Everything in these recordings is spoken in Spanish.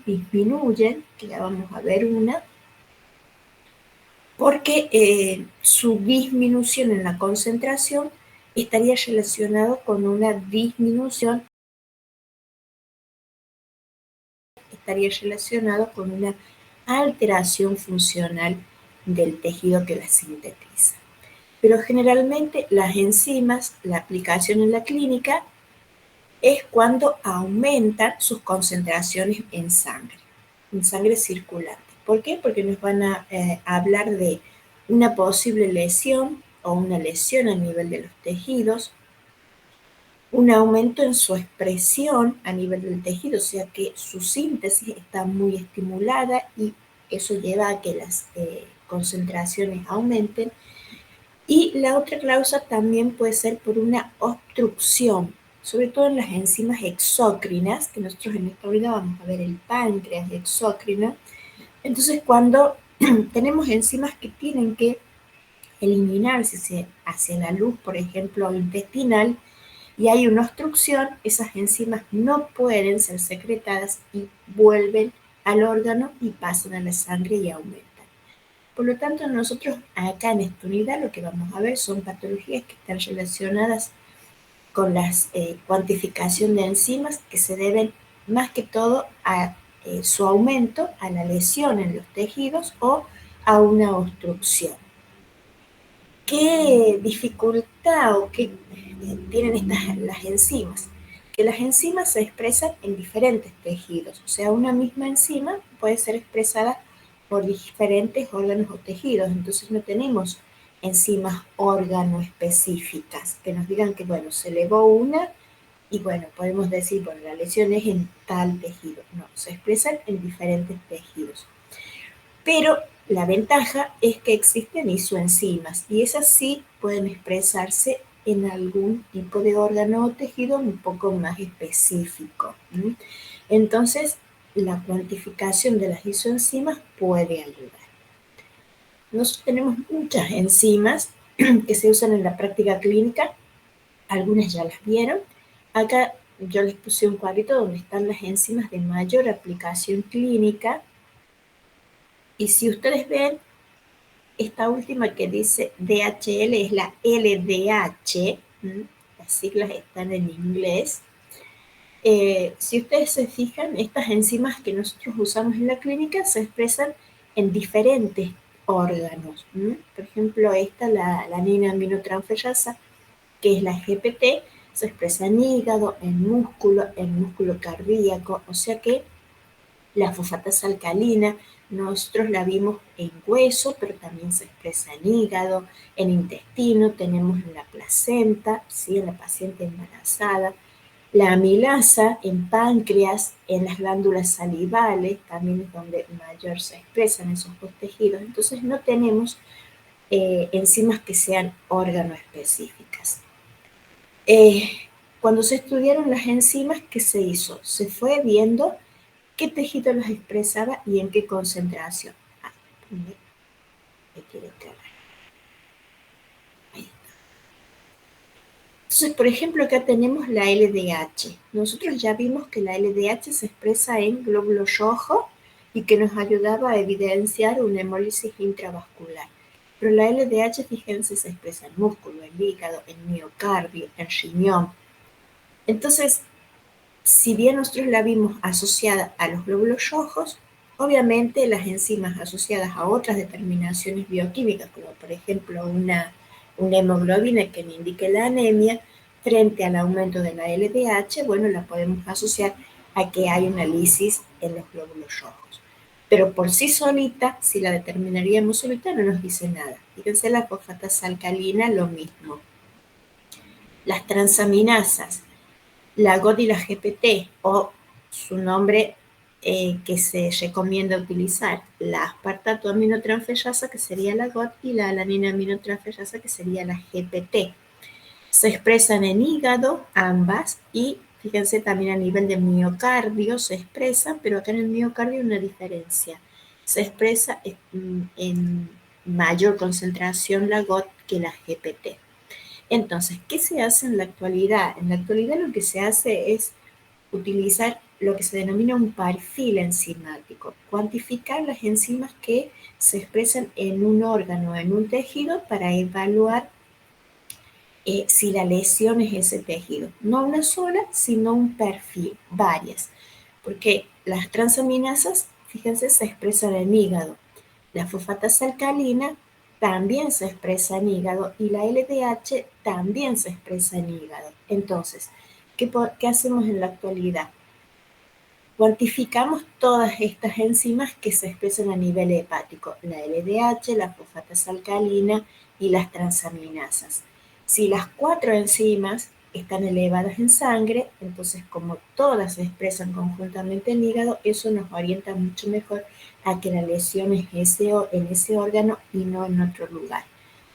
disminuyen, que ya vamos a ver una, porque su disminución en la concentración estaría relacionado con una disminución, estaría relacionado con una alteración funcional del tejido que las sintetiza. Pero generalmente las enzimas, la aplicación en la clínica, es cuando aumentan sus concentraciones en sangre circulante. ¿Por qué? Porque nos van a hablar de una posible lesión o una lesión a nivel de los tejidos, un aumento en su expresión a nivel del tejido, o sea que su síntesis está muy estimulada y eso lleva a que las concentraciones aumenten. Y la otra causa también puede ser por una obstrucción, sobre todo en las enzimas exócrinas, que nosotros en esta unidad vamos a ver el páncreas exócrino. Entonces, cuando tenemos enzimas que tienen que eliminarse hacia la luz, por ejemplo, intestinal, y hay una obstrucción, esas enzimas no pueden ser secretadas y vuelven al órgano y pasan a la sangre y aumentan. Por lo tanto, nosotros acá en esta unidad lo que vamos a ver son patologías que están relacionadas con la cuantificación de enzimas que se deben más que todo a su aumento, a la lesión en los tejidos o a una obstrucción. ¿Qué dificultad o qué tienen las enzimas? Que las enzimas se expresan en diferentes tejidos, o sea, una misma enzima puede ser expresada por diferentes órganos o tejidos, entonces no tenemos enzimas órgano específicas que nos digan que, bueno, se elevó una y, bueno, podemos decir, bueno, la lesión es en tal tejido. No, se expresan en diferentes tejidos. Pero la ventaja es que existen isoenzimas y esas sí pueden expresarse en algún tipo de órgano o tejido un poco más específico. Entonces, la cuantificación de las isoenzimas puede ayudar. Nosotros tenemos muchas enzimas que se usan en la práctica clínica, algunas ya las vieron. Acá yo les puse un cuadrito donde están las enzimas de mayor aplicación clínica. Y si ustedes ven, esta última que dice DHL es la LDH, las siglas están en inglés. Si ustedes se fijan, estas enzimas que nosotros usamos en la clínica se expresan en diferentes órganos. Por ejemplo, esta, la alanina aminotransferasa, que es la GPT, se expresa en hígado, en músculo cardíaco, o sea que la fosfatasa alcalina, nosotros la vimos en hueso, pero también se expresa en hígado, en intestino, tenemos en la placenta, ¿sí? En la paciente embarazada. La amilasa en páncreas, en las glándulas salivales, también es donde mayor se expresan esos dos tejidos. Entonces no tenemos enzimas que sean órgano específicas. Cuando se estudiaron las enzimas, ¿qué se hizo? Se fue viendo qué tejido las expresaba y en qué concentración. Me quiere cargar. Ahí está. Entonces, por ejemplo, acá tenemos la LDH. Nosotros ya vimos que la LDH se expresa en glóbulo rojo y que nos ayudaba a evidenciar una hemólisis intravascular. Pero la LDH, fíjense, se expresa en músculo, en hígado, en miocardio, en riñón. Entonces, si bien nosotros la vimos asociada a los glóbulos rojos, obviamente las enzimas asociadas a otras determinaciones bioquímicas, como por ejemplo una hemoglobina que me indique la anemia, frente al aumento de la LDH, bueno, la podemos asociar a que hay una lisis en los glóbulos rojos. Pero por sí solita, si la determinaríamos solita, no nos dice nada. Fíjense, la fosfatasa alcalina, lo mismo. Las transaminasas, la GOT y la GPT, o su nombre que se recomienda utilizar, la aspartato aminotransferasa, que sería la GOT, y la alanina aminotransferasa, que sería la GPT. Se expresan en hígado ambas y fíjense también a nivel de miocardio se expresan, pero acá en el miocardio hay una diferencia. Se expresa en mayor concentración la GOT que la GPT. Entonces, ¿qué se hace en la actualidad? En la actualidad lo que se hace es utilizar lo que se denomina un perfil enzimático, cuantificar las enzimas que se expresan en un órgano, en un tejido, para evaluar si la lesión es ese tejido. No una sola, sino un perfil, varias. Porque las transaminasas, fíjense, se expresan en hígado. La fosfatasa alcalina también se expresa en hígado y la LDH también se expresa en hígado. Entonces, ¿qué hacemos en la actualidad? Cuantificamos todas estas enzimas que se expresan a nivel hepático, la LDH, la fosfatasa alcalina y las transaminasas. Si las 4 enzimas están elevadas en sangre, entonces como todas se expresan conjuntamente en hígado, eso nos orienta mucho mejor a que la lesión es en ese órgano y no en otro lugar.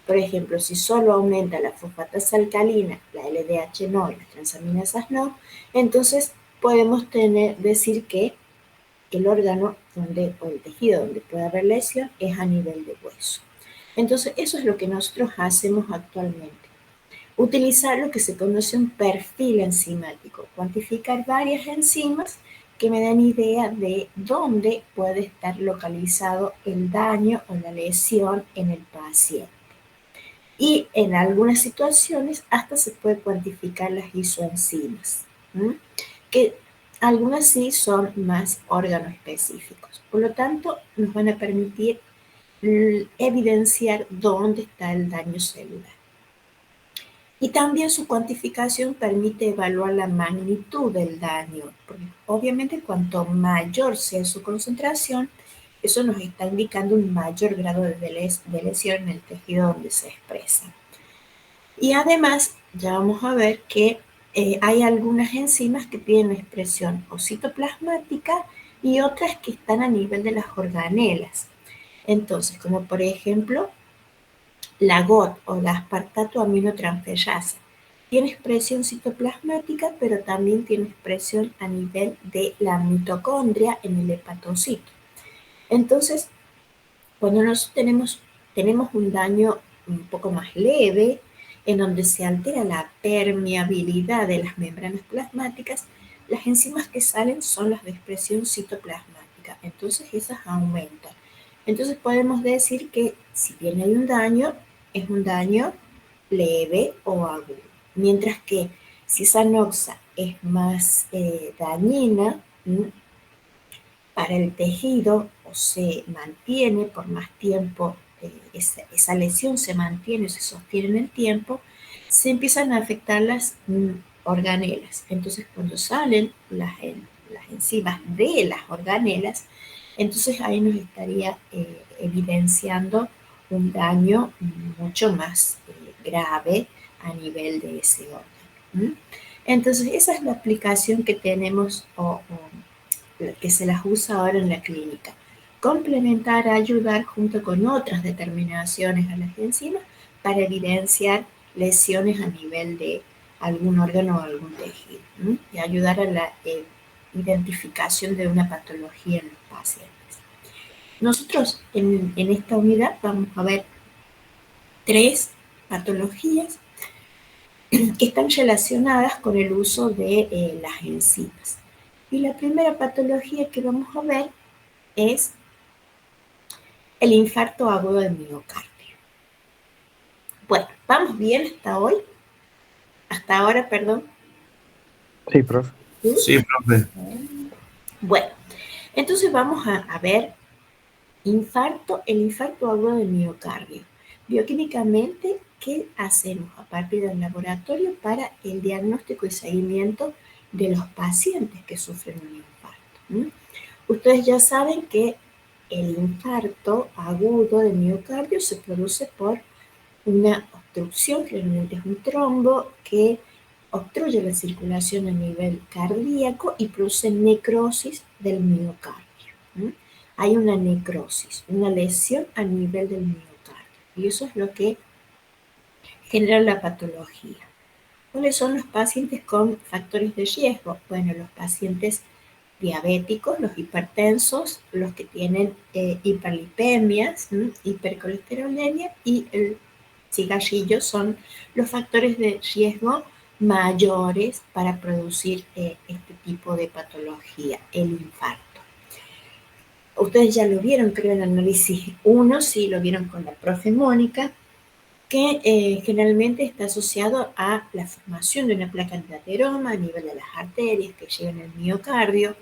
Por ejemplo, si solo aumenta la fosfatasa alcalina, la LDH no y las transaminasas no, entonces podemos decir que el órgano o el tejido donde puede haber lesión es a nivel de hueso. Entonces, eso es lo que nosotros hacemos actualmente. Utilizar lo que se conoce un perfil enzimático, cuantificar varias enzimas que me dan idea de dónde puede estar localizado el daño o la lesión en el paciente. Y en algunas situaciones hasta se puede cuantificar las isoenzimas, que algunas sí son más órganos específicos. Por lo tanto, nos van a permitir evidenciar dónde está el daño celular. Y también su cuantificación permite evaluar la magnitud del daño, porque obviamente cuanto mayor sea su concentración, eso nos está indicando un mayor grado de lesión en el tejido donde se expresa. Y además, ya vamos a ver que hay algunas enzimas que tienen expresión o citoplasmática y otras que están a nivel de las organelas. Entonces, como por ejemplo, la GOT o la aspartato aminotransferasa tiene expresión citoplasmática, pero también tiene expresión a nivel de la mitocondria en el hepatocito. Entonces, cuando nosotros tenemos un daño un poco más leve, en donde se altera la permeabilidad de las membranas plasmáticas, las enzimas que salen son las de expresión citoplasmática, entonces esas aumentan. Entonces podemos decir que si bien hay un daño, es un daño leve o agudo, mientras que si esa noxa es más dañina, para el tejido o se mantiene por más tiempo, esa lesión se mantiene, se sostiene en el tiempo, se empiezan a afectar las organelas. Entonces, cuando salen las enzimas de las organelas, entonces ahí nos estaría evidenciando un daño mucho más grave a nivel de ese órgano. Entonces, esa es la aplicación que tenemos que se las usa ahora en la clínica. Complementar, ayudar junto con otras determinaciones a las enzimas para evidenciar lesiones a nivel de algún órgano o algún tejido, y ayudar a la identificación de una patología en los pacientes. Nosotros en esta unidad vamos a ver 3 patologías que están relacionadas con el uso de las enzimas. Y la primera patología que vamos a ver es el infarto agudo del miocardio. Bueno, ¿vamos bien hasta hoy? Hasta ahora, perdón. Sí, profe. Sí, profe. Bueno, entonces vamos a ver el infarto agudo del miocardio. Bioquímicamente, ¿qué hacemos a partir del laboratorio para el diagnóstico y seguimiento de los pacientes que sufren un infarto? Ustedes ya saben que el infarto agudo del miocardio se produce por una obstrucción, generalmente es un trombo que obstruye la circulación a nivel cardíaco y produce necrosis del miocardio. Hay una necrosis, una lesión a nivel del miocardio, y eso es lo que genera la patología. ¿Cuáles son los pacientes con factores de riesgo? Bueno, los pacientes diabéticos, los hipertensos, los que tienen hiperlipemias, hipercolesterolemia y el cigarrillo son los factores de riesgo mayores para producir este tipo de patología, el infarto. Ustedes ya lo vieron, creo, en el análisis 1, sí, lo vieron con la profe Mónica, que generalmente está asociado a la formación de una placa de ateroma a nivel de las arterias que llegan al miocardio,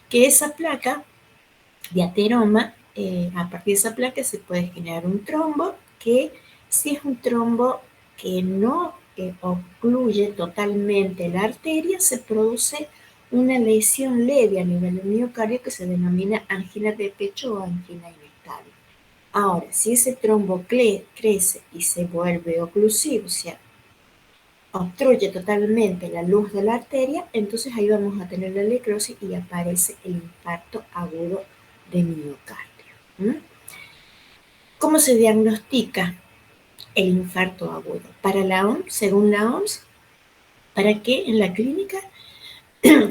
que esa placa de ateroma, a partir de esa placa se puede generar un trombo, que si es un trombo que no ocluye totalmente la arteria, se produce una lesión leve a nivel del miocardio que se denomina angina de pecho o angina inestable. Ahora, si ese trombo crece y se vuelve oclusivo, o sea, obstruye totalmente la luz de la arteria, entonces ahí vamos a tener la necrosis y aparece el infarto agudo de miocardio. ¿Mm? ¿Cómo se diagnostica el infarto agudo? Para la OMS, según la OMS, para que en la clínica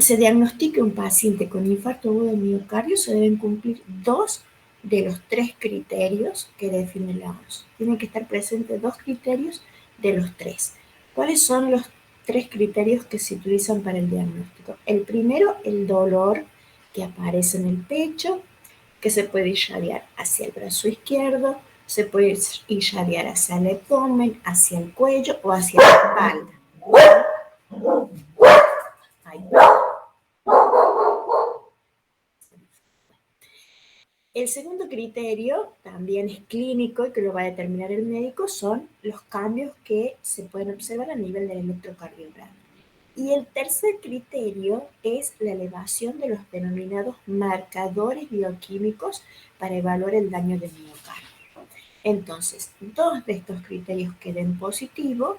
se diagnostique un paciente con infarto agudo de miocardio, se deben cumplir 2 de los 3 criterios que define la OMS. Tienen que estar presentes 2 criterios de los 3. ¿Cuáles son los 3 criterios que se utilizan para el diagnóstico? El primero, el dolor que aparece en el pecho, que se puede irradiar hacia el brazo izquierdo, se puede irradiar hacia el abdomen, hacia el cuello o hacia la espalda. Ahí. El segundo criterio, también es clínico y que lo va a determinar el médico, son los cambios que se pueden observar a nivel del electrocardiograma. Y el tercer criterio es la elevación de los denominados marcadores bioquímicos para evaluar el daño del miocardio. Entonces, 2 de estos criterios que den positivo,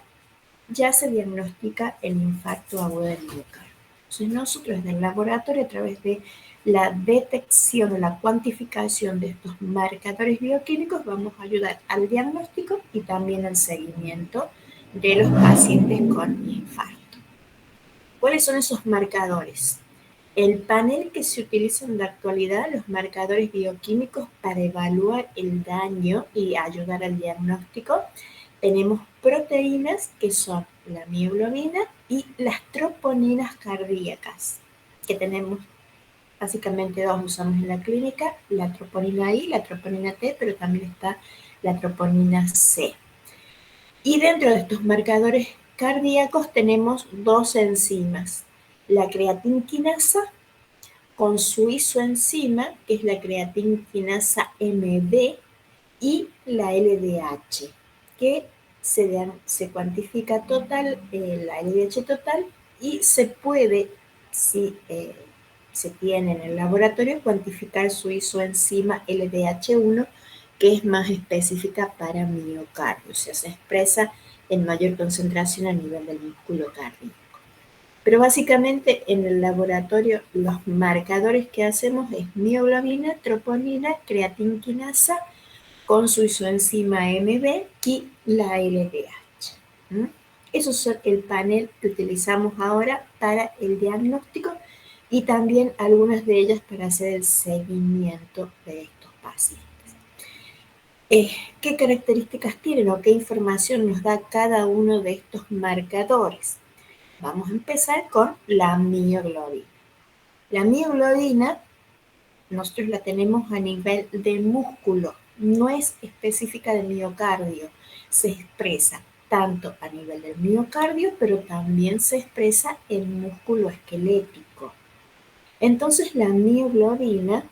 ya se diagnostica el infarto agudo del miocardio. Entonces, nosotros en el laboratorio, a través de la detección o la cuantificación de estos marcadores bioquímicos, vamos a ayudar al diagnóstico y también al seguimiento de los pacientes con infarto. ¿Cuáles son esos marcadores? El panel que se utiliza en la actualidad, los marcadores bioquímicos para evaluar el daño y ayudar al diagnóstico, tenemos proteínas que son la mioglobina y las troponinas cardíacas, que tenemos básicamente 2 usamos en la clínica, la troponina I, la troponina T, pero también está la troponina C. Y dentro de estos marcadores cardíacos tenemos 2 enzimas, la creatinquinasa con su isoenzima, que es la creatinquinasa MB, y la LDH, que se cuantifica total, la LDH total, y se puede, si se tiene en el laboratorio, cuantificar su isoenzima LDH1, que es más específica para miocardio, o sea, se expresa en mayor concentración a nivel del músculo cardíaco. Pero básicamente en el laboratorio los marcadores que hacemos es mioglobina, troponina, creatinquinasa con su isoenzima MB y la LDH. ¿Mm? Eso es el panel que utilizamos ahora para el diagnóstico y también algunas de ellas para hacer el seguimiento de estos pacientes. ¿Qué características tienen o qué información nos da cada uno de estos marcadores? Vamos a empezar con la mioglobina. La mioglobina nosotros la tenemos a nivel de músculo, no es específica del miocardio, se expresa tanto a nivel del miocardio, pero también se expresa en músculo esquelético. Entonces la mioglobina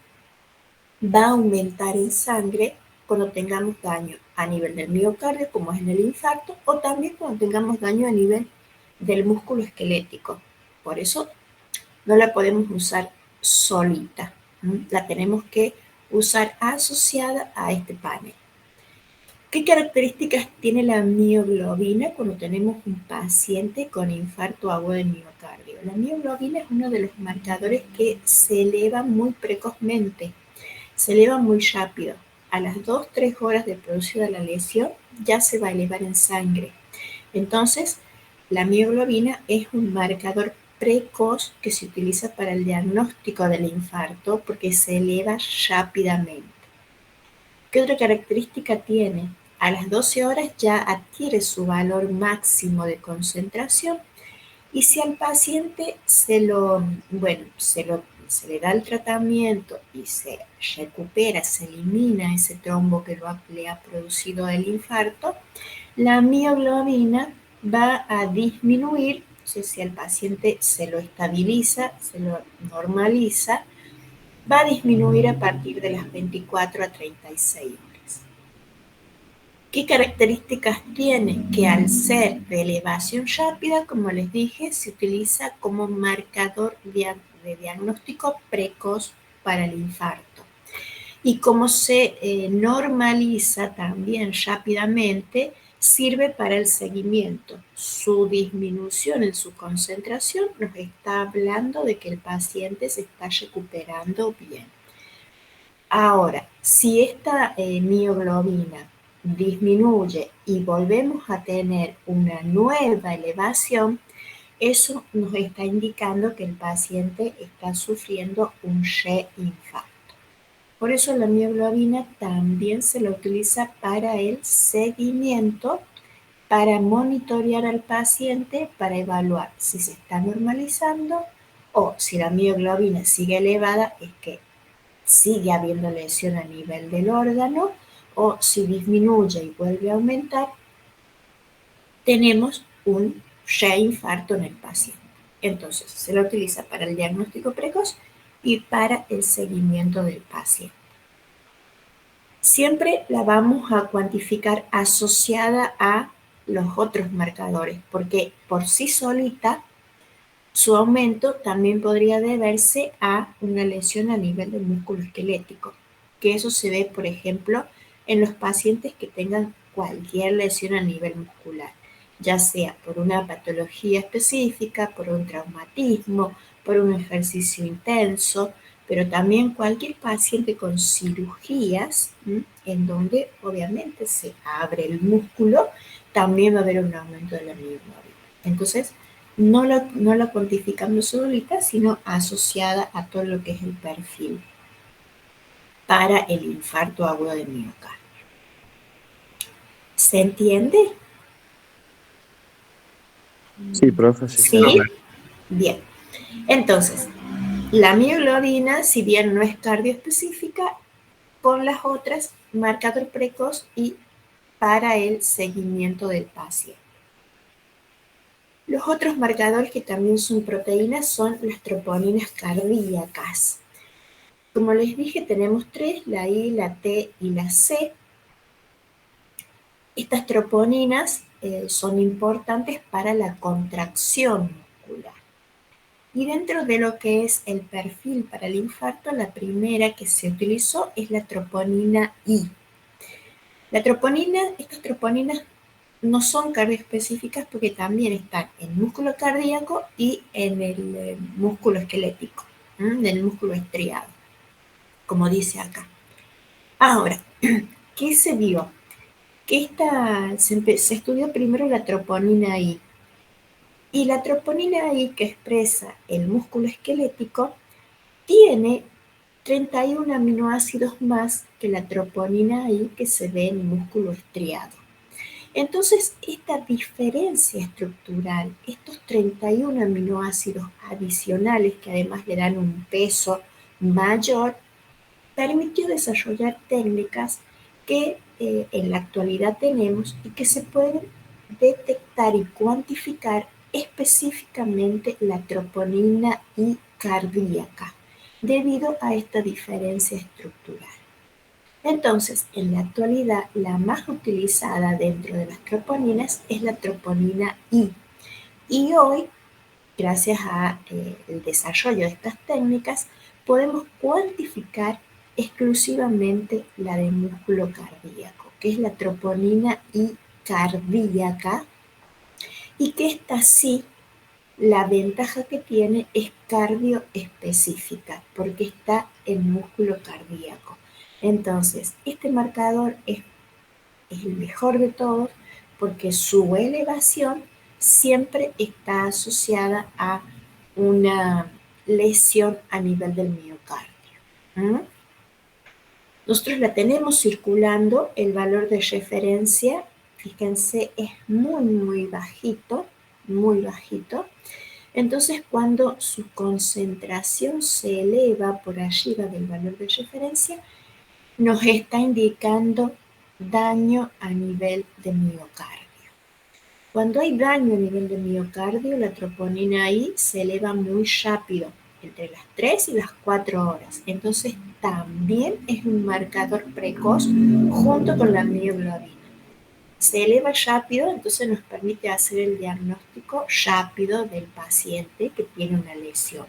va a aumentar en sangre cuando tengamos daño a nivel del miocardio, como es en el infarto, o también cuando tengamos daño a nivel del músculo esquelético. Por eso no la podemos usar solita, la tenemos que usar asociada a este panel. ¿Qué características tiene la mioglobina cuando tenemos un paciente con infarto agudo de miocardio? La mioglobina es uno de los marcadores que se eleva muy precozmente, se eleva muy rápido. A las 2-3 horas de producida la lesión ya se va a elevar en sangre. Entonces, la mioglobina es un marcador precoz que se utiliza para el diagnóstico del infarto porque se eleva rápidamente. ¿Qué otra característica tiene? A las 12 horas ya adquiere su valor máximo de concentración Y si al paciente se le da el tratamiento y se recupera, se elimina ese trombo que le ha producido el infarto, la mioglobina va a disminuir, o sea, si al paciente se lo estabiliza, se lo normaliza, va a disminuir a partir de las 24 a 36 horas. ¿Qué características tiene? Que al ser de elevación rápida, como les dije, se utiliza como marcador de diagnóstico precoz para el infarto. Y como se normaliza también rápidamente, sirve para el seguimiento. Su disminución en su concentración nos está hablando de que el paciente se está recuperando bien. Ahora, si esta mioglobina disminuye y volvemos a tener una nueva elevación, eso nos está indicando que el paciente está sufriendo un reinfarto. Por eso la mioglobina también se la utiliza para el seguimiento, para monitorear al paciente, para evaluar si se está normalizando o si la mioglobina sigue elevada, es que sigue habiendo lesión a nivel del órgano, o si disminuye y vuelve a aumentar, tenemos un reinfarto en el paciente. Entonces, se la utiliza para el diagnóstico precoz y para el seguimiento del paciente. Siempre la vamos a cuantificar asociada a los otros marcadores, porque por sí solita su aumento también podría deberse a una lesión a nivel del músculo esquelético, que eso se ve, por ejemplo, en los pacientes que tengan cualquier lesión a nivel muscular, ya sea por una patología específica, por un traumatismo, por un ejercicio intenso, pero también cualquier paciente con cirugías, en donde obviamente se abre el músculo, también va a haber un aumento de la mioglobina. Entonces, no la cuantificamos solita, sino asociada a todo lo que es el perfil para el infarto agudo de miocardio. ¿Se entiende? Sí, profe, sí. ¿Sí? Bien. Entonces, la mioglobina, si bien no es cardioespecífica, con las otras, marcador precoz y para el seguimiento del paciente. Los otros marcadores que también son proteínas son las troponinas cardíacas. Como les dije, tenemos tres, la I, la T y la C. Estas troponinas son importantes para la contracción muscular. Y dentro de lo que es el perfil para el infarto, la primera que se utilizó es la troponina I. Estas troponinas no son cardioespecíficas porque también están en el músculo cardíaco y en el músculo esquelético, del músculo estriado, como dice acá. Ahora, ¿qué se vio? Que se estudió primero la troponina I. Y la troponina I, que expresa el músculo esquelético, tiene 31 aminoácidos más que la troponina I que se ve en el músculo estriado. Entonces, esta diferencia estructural, estos 31 aminoácidos adicionales que además le dan un peso mayor, permitió desarrollar técnicas que en la actualidad tenemos y que se pueden detectar y cuantificar específicamente la troponina I cardíaca debido a esta diferencia estructural. Entonces, en la actualidad, la más utilizada dentro de las troponinas es la troponina I. Y hoy, gracias al desarrollo de estas técnicas, podemos cuantificar exclusivamente la de músculo cardíaco, que es la troponina I cardíaca, y que esta sí, la ventaja que tiene es cardioespecífica, porque está en músculo cardíaco. Entonces, este marcador es el mejor de todos porque su elevación siempre está asociada a una lesión a nivel del miocardio. Nosotros la tenemos circulando, el valor de referencia, fíjense, es muy, muy bajito, muy bajito. Entonces, cuando su concentración se eleva por arriba del valor de referencia, nos está indicando daño a nivel de miocardio. Cuando hay daño a nivel de miocardio, la troponina I se eleva muy rápido, entre las 3 y las 4 horas. Entonces, también es un marcador precoz junto con la mioglobina. Se eleva rápido, entonces nos permite hacer el diagnóstico rápido del paciente que tiene una lesión.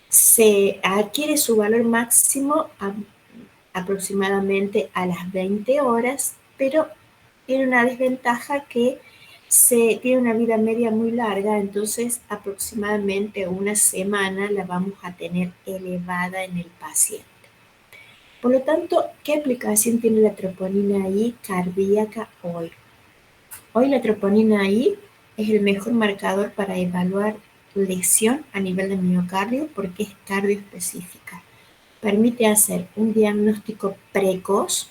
Se adquiere su valor máximo aproximadamente a las 20 horas, pero tiene una desventaja que tiene una vida media muy larga, entonces aproximadamente una semana la vamos a tener elevada en el paciente. Por lo tanto, ¿qué aplicación tiene la troponina I cardíaca hoy? Hoy la troponina I es el mejor marcador para evaluar lesión a nivel de miocardio porque es cardioespecífica. Permite hacer un diagnóstico precoz,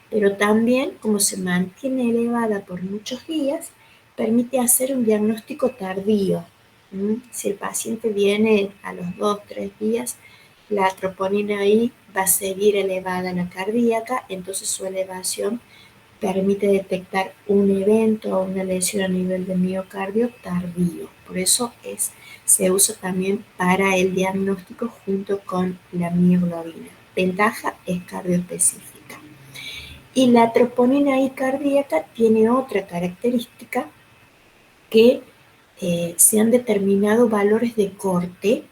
pero también, como se mantiene elevada por muchos días, permite hacer un diagnóstico tardío. Si el paciente viene a los 2-3 días, la troponina I va a seguir elevada en la cardíaca, entonces su elevación permite detectar un evento o una lesión a nivel de miocardio tardío. Por eso se usa también para el diagnóstico junto con la mioglobina. Ventaja es cardioespecífica. Y la troponina I cardíaca tiene otra característica que se han determinado valores de corte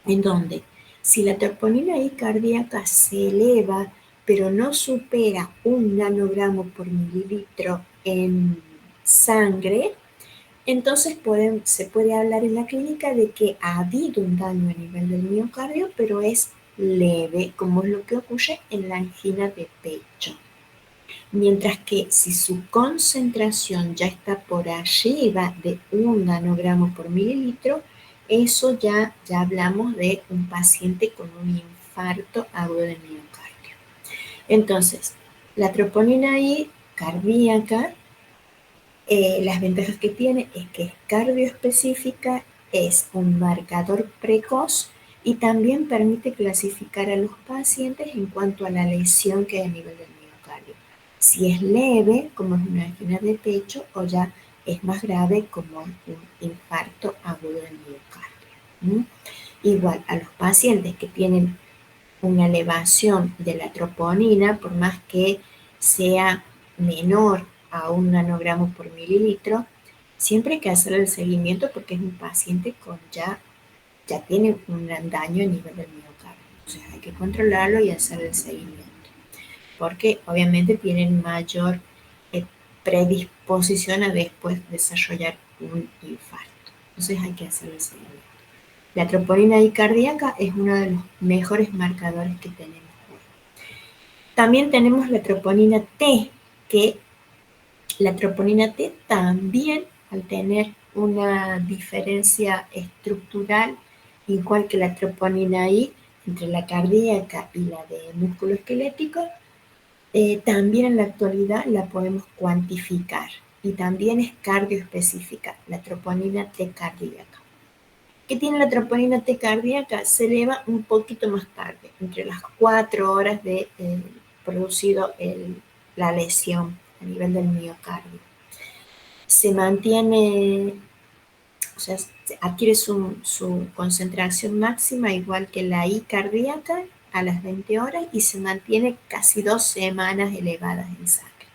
en donde si la troponina I cardíaca se eleva pero no supera 1 nanogramo por mililitro en sangre, entonces se puede hablar en la clínica de que ha habido un daño a nivel del miocardio, pero es leve, como es lo que ocurre en la angina de pecho. Mientras que si su concentración ya está por arriba de 1 nanogramo por mililitro, eso ya hablamos de un paciente con un infarto agudo de miocardio. Entonces, la troponina I cardíaca, las ventajas que tiene es que es cardioespecífica, es un marcador precoz y también permite clasificar a los pacientes en cuanto a la lesión que hay a nivel del miocardio. Si es leve, como es una angina de pecho, o ya es más grave, como un infarto agudo del miocardio. Igual, a los pacientes que tienen una elevación de la troponina, por más que sea menor a 1 nanogramo por mililitro, siempre hay que hacer el seguimiento porque es un paciente con ya tiene un gran daño a nivel del miocardio. O sea, hay que controlarlo y hacer el seguimiento. Porque obviamente tienen mayor predisposición a después desarrollar un infarto. Entonces hay que hacer el seguimiento. La troponina I cardíaca es uno de los mejores marcadores que tenemos hoy. También tenemos la troponina T, que la troponina T también, al tener una diferencia estructural igual que la troponina I entre la cardíaca y la de músculo esquelético, también en la actualidad la podemos cuantificar y también es cardioespecífica, la troponina T cardíaca. ¿Qué tiene la troponina T cardíaca? Se eleva un poquito más tarde, entre las 4 horas de producido la lesión a nivel del miocardio. Se mantiene, o sea, adquiere su concentración máxima igual que la I cardíaca a las 20 horas y se mantiene casi 2 semanas elevadas en sangre.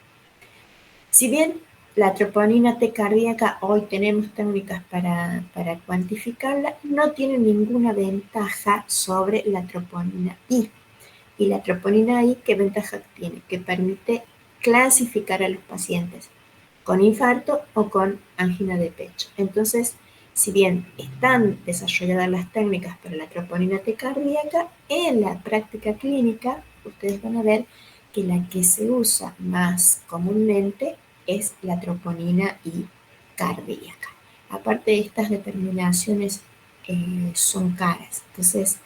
Si bien la troponina T cardíaca, hoy tenemos técnicas para cuantificarla, no tiene ninguna ventaja sobre la troponina I. Y la troponina I, ¿qué ventaja tiene? Que permite clasificar a los pacientes con infarto o con angina de pecho. Entonces, si bien están desarrolladas las técnicas para la troponina T cardíaca, en la práctica clínica ustedes van a ver que la que se usa más comúnmente es la troponina I cardíaca. Aparte de estas determinaciones son caras, entonces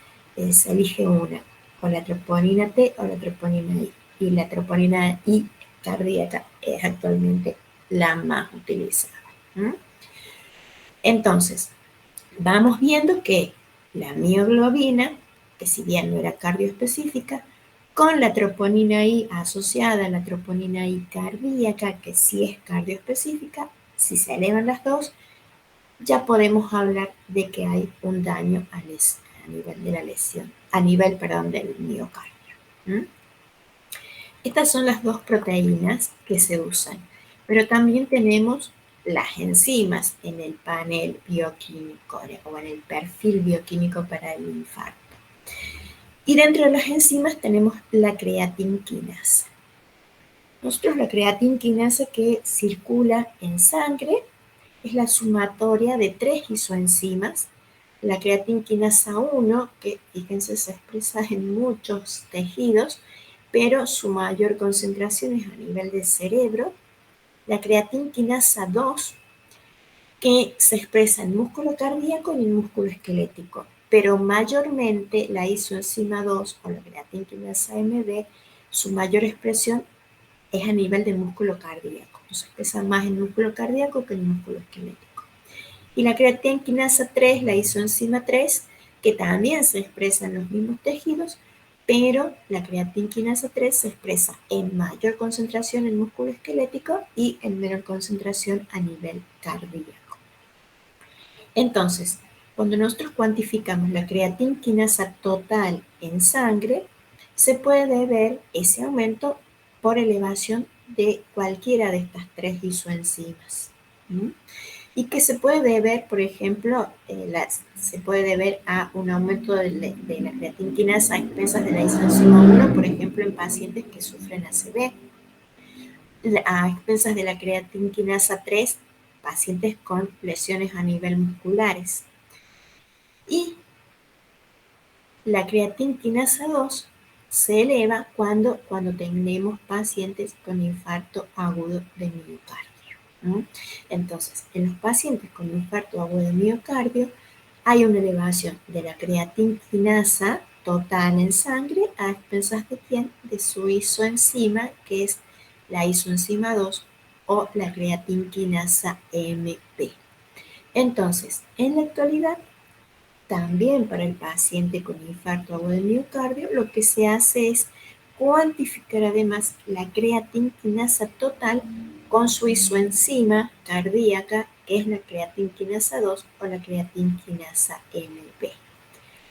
se elige una, o la troponina T o la troponina I. Y la troponina I cardíaca es actualmente la más utilizada. Entonces, vamos viendo que la mioglobina, que si bien no era cardioespecífica, con la troponina I asociada a la troponina I cardíaca, que sí es cardioespecífica, si se elevan las dos, ya podemos hablar de que hay un daño a nivel de la lesión, a nivel, perdón, del miocardio. ¿Mm? Estas son las dos proteínas que se usan, pero también tenemos las enzimas en el panel bioquímico o en el perfil bioquímico para el infarto. Y dentro de las enzimas tenemos la creatinquinasa. Nosotros la creatinquinasa que circula en sangre es la sumatoria de tres isoenzimas. La creatinquinasa 1, que fíjense se expresa en muchos tejidos, pero su mayor concentración es a nivel del cerebro. La creatinquinasa 2, que se expresa en músculo cardíaco y en músculo esquelético, pero mayormente la isoenzima 2 o la creatinquinasa MB, su mayor expresión es a nivel de músculo cardíaco. Se expresa más en músculo cardíaco que en músculo esquelético. Y la creatinquinasa 3, la isoenzima 3, que también se expresa en los mismos tejidos, pero la creatinquinasa 3 se expresa en mayor concentración en músculo esquelético y en menor concentración a nivel cardíaco. Entonces, cuando nosotros cuantificamos la creatinquinasa total en sangre, se puede ver ese aumento por elevación de cualquiera de estas tres isoenzimas. Y que se puede deber, por ejemplo, se puede deber a un aumento de la creatinquinasa a expensas de la isoenzima 1, por ejemplo, en pacientes que sufren ACV, a expensas de la creatinquinasa 3, pacientes con lesiones a nivel musculares. Y la creatinquinasa 2 se eleva cuando tenemos pacientes con infarto agudo de miocardio. ¿No? Entonces, en los pacientes con infarto agudo de miocardio hay una elevación de la creatinquinasa total en sangre a expensas de quién? De su isoenzima, que es la isoenzima 2 o la creatinquinasa MP. Entonces, en la actualidad, también para el paciente con infarto agudo de miocardio, lo que se hace es cuantificar además la creatinquinasa total con su isoenzima cardíaca, que es la creatinquinasa 2 o la creatinquinasa MP.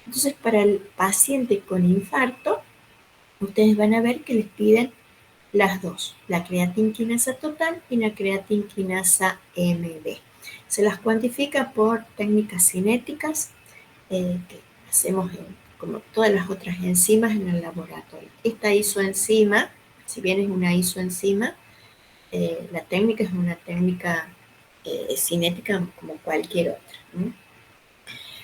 Entonces, para el paciente con infarto, ustedes van a ver que les piden las dos, la creatinquinasa total y la creatinquinasa MB. Se las cuantifica por técnicas cinéticas que hacemos como todas las otras enzimas en el laboratorio. Esta isoenzima, si bien es una isoenzima, la técnica es una técnica cinética como cualquier otra. ¿No?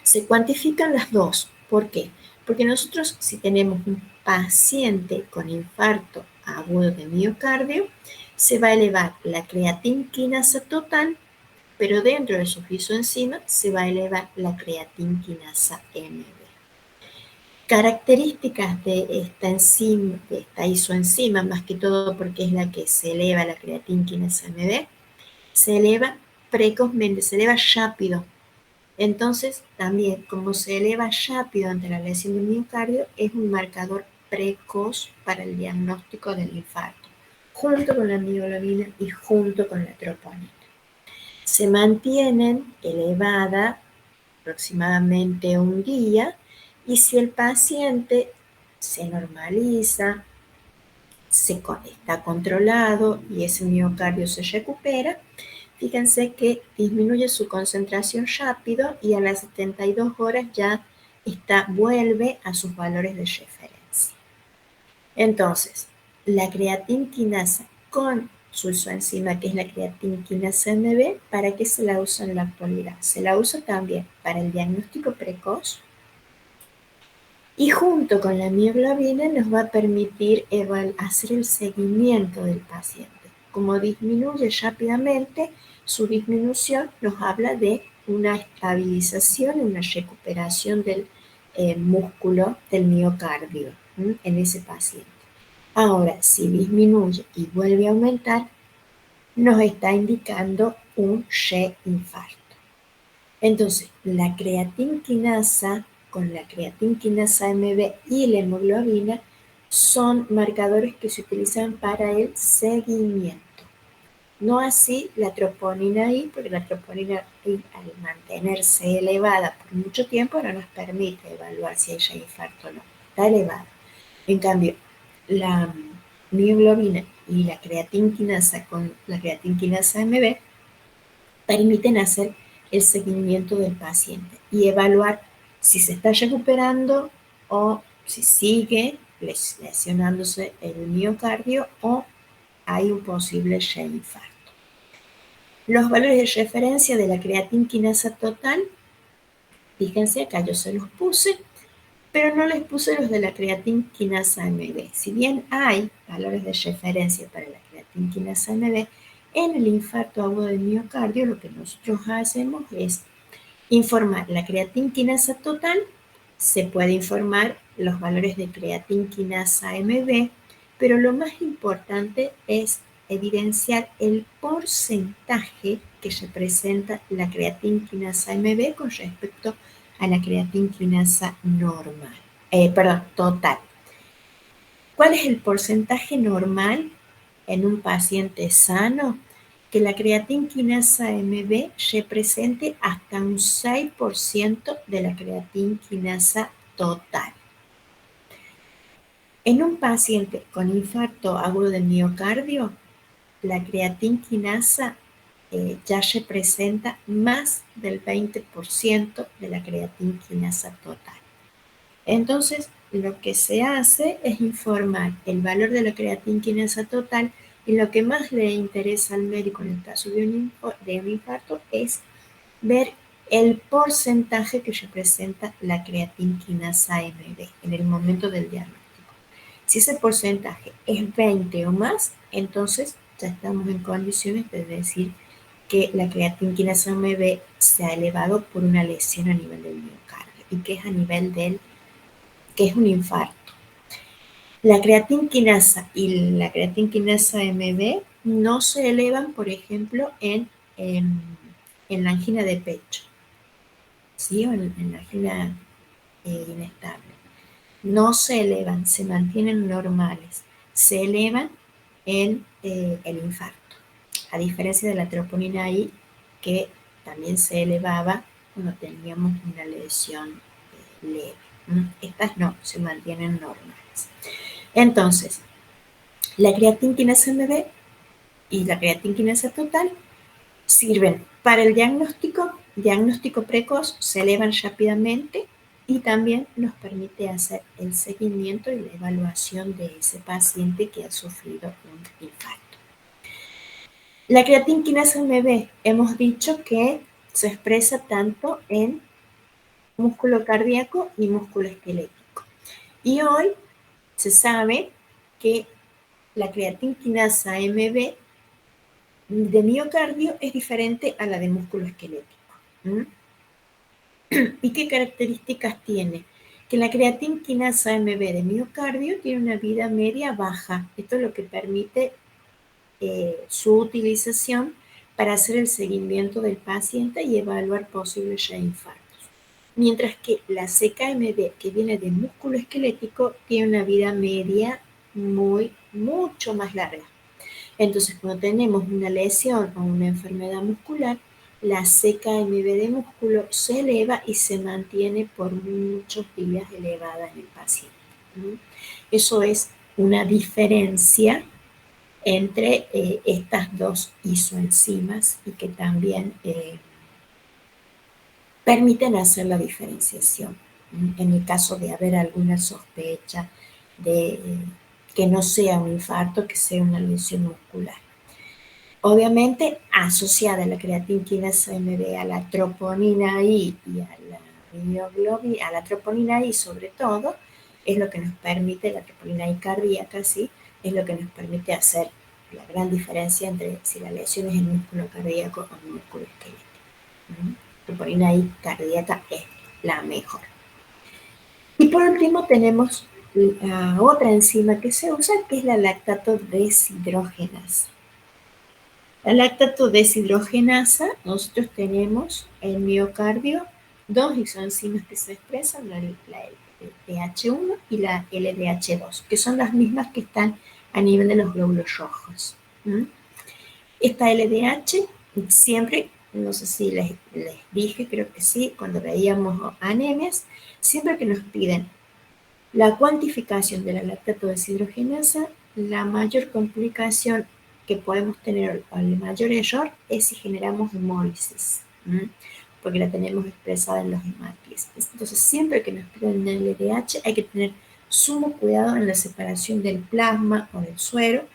Se cuantifican las dos. ¿Por qué? Porque nosotros, si tenemos un paciente con infarto agudo de miocardio, se va a elevar la creatinquinasa total, pero dentro de sus isoenzimas se va a elevar la creatinquinasa MB. Características de esta enzima, de esta isoenzima, más que todo porque es la que se eleva la creatinquinasa MB, se eleva precozmente, se eleva rápido. Entonces, también, como se eleva rápido ante la lesión del miocardio, es un marcador precoz para el diagnóstico del infarto, junto con la mioglobina y junto con la troponina. Se mantienen elevada aproximadamente un día y si el paciente se normaliza, está controlado y ese miocardio se recupera, fíjense que disminuye su concentración rápido y a las 72 horas ya vuelve a sus valores de referencia. Entonces, la creatinquinasa con su isoenzima, que es la creatinquinasa MB, ¿para qué se la usa en la actualidad? Se la usa también para el diagnóstico precoz y junto con la mioglobina nos va a permitir hacer el seguimiento del paciente. Como disminuye rápidamente, su disminución nos habla de una estabilización, una recuperación del músculo del miocardio en ese paciente. Ahora, si disminuye y vuelve a aumentar, nos está indicando un reinfarto. Entonces, la creatinquinasa con la creatinquinasa MB y la hemoglobina son marcadores que se utilizan para el seguimiento. No así la troponina I, porque la troponina I, al mantenerse elevada por mucho tiempo, no nos permite evaluar si hay infarto o no. Está elevada. En cambio, la mioglobina y la creatinquinasa con la creatinquinasa MB permiten hacer el seguimiento del paciente y evaluar si se está recuperando o si sigue lesionándose el miocardio o hay un posible reinfarto. Los valores de referencia de la creatinquinasa total, fíjense acá yo se los puse, pero no les puse los de la creatinquinasa MB. Si bien hay valores de referencia para la creatinquinasa MB, en el infarto agudo del miocardio lo que nosotros hacemos es informar la creatinquinasa total, se puede informar los valores de creatinquinasa MB, pero lo más importante es evidenciar el porcentaje que representa la creatinquinasa MB con respecto a la creatinquinasa normal, total. ¿Cuál es el porcentaje normal en un paciente sano? Que la creatinquinasa MB represente hasta un 6% de la creatinquinasa total. En un paciente con infarto agudo del miocardio, la creatinquinasa ya representa más del 20% de la creatinquinasa total. Entonces, lo que se hace es informar el valor de la creatinquinasa total y lo que más le interesa al médico en el caso de un infarto es ver el porcentaje que representa la creatinquinasa MB en el momento del diagnóstico. Si ese porcentaje es 20 o más, entonces ya estamos en condiciones de decir que la creatinquinasa MB se ha elevado por una lesión a nivel del miocardio y que es a nivel del que es un infarto. La creatinquinasa y la creatinquinasa MB no se elevan, por ejemplo, en la angina de pecho, ¿sí? O en la angina inestable. No se elevan, se mantienen normales. Se elevan en el infarto, a diferencia de la troponina I, que también se elevaba cuando teníamos una lesión leve. Estas no, se mantienen normales. Entonces, la creatinquinasa MB y la creatinquinasa total sirven para el diagnóstico precoz, se elevan rápidamente y también nos permite hacer el seguimiento y la evaluación de ese paciente que ha sufrido un infarto. La creatinquinasa MB hemos dicho que se expresa tanto en músculo cardíaco y músculo esquelético. Y hoy se sabe que la creatinquinasa MB de miocardio es diferente a la de músculo esquelético. ¿Y qué características tiene? Que la creatinquinasa MB de miocardio tiene una vida media baja. Esto es lo que permite su utilización para hacer el seguimiento del paciente y evaluar posibles reinfartos. Mientras que la CKMB, que viene de músculo esquelético, tiene una vida media mucho más larga. Entonces, cuando tenemos una lesión o una enfermedad muscular, la CKMB de músculo se eleva y se mantiene por muchos días elevada en el paciente. Eso es una diferencia entre estas dos isoenzimas y que también permiten hacer la diferenciación. En el caso de haber alguna sospecha de que no sea un infarto, que sea una lesión muscular. Obviamente, asociada la creatinquinasa MB a la troponina I y a la mioglobina, a la troponina I sobre todo, es lo que nos permite, la troponina I cardíaca, ¿sí? Es lo que nos permite hacer la gran diferencia entre si la lesión es en músculo cardíaco o en músculo esquelético. Troponina I cardíaca es la mejor. Y por último tenemos otra enzima que se usa, que es la lactato deshidrogenasa. La lactato deshidrogenasa, nosotros tenemos en miocardio dos isoenzimas que se expresan, la LDH1 y la LDH2, que son las mismas que están a nivel de los glóbulos rojos. Esta LDH, siempre, no sé si les dije, creo que sí, cuando veíamos anemias, siempre que nos piden la cuantificación de la lactato deshidrogenasa, la mayor complicación que podemos tener, o el mayor error, es si generamos hemólisis, porque la tenemos expresada en los hematis. Entonces, siempre que nos piden el LDH, hay que tener sumo cuidado en la separación del plasma o del suero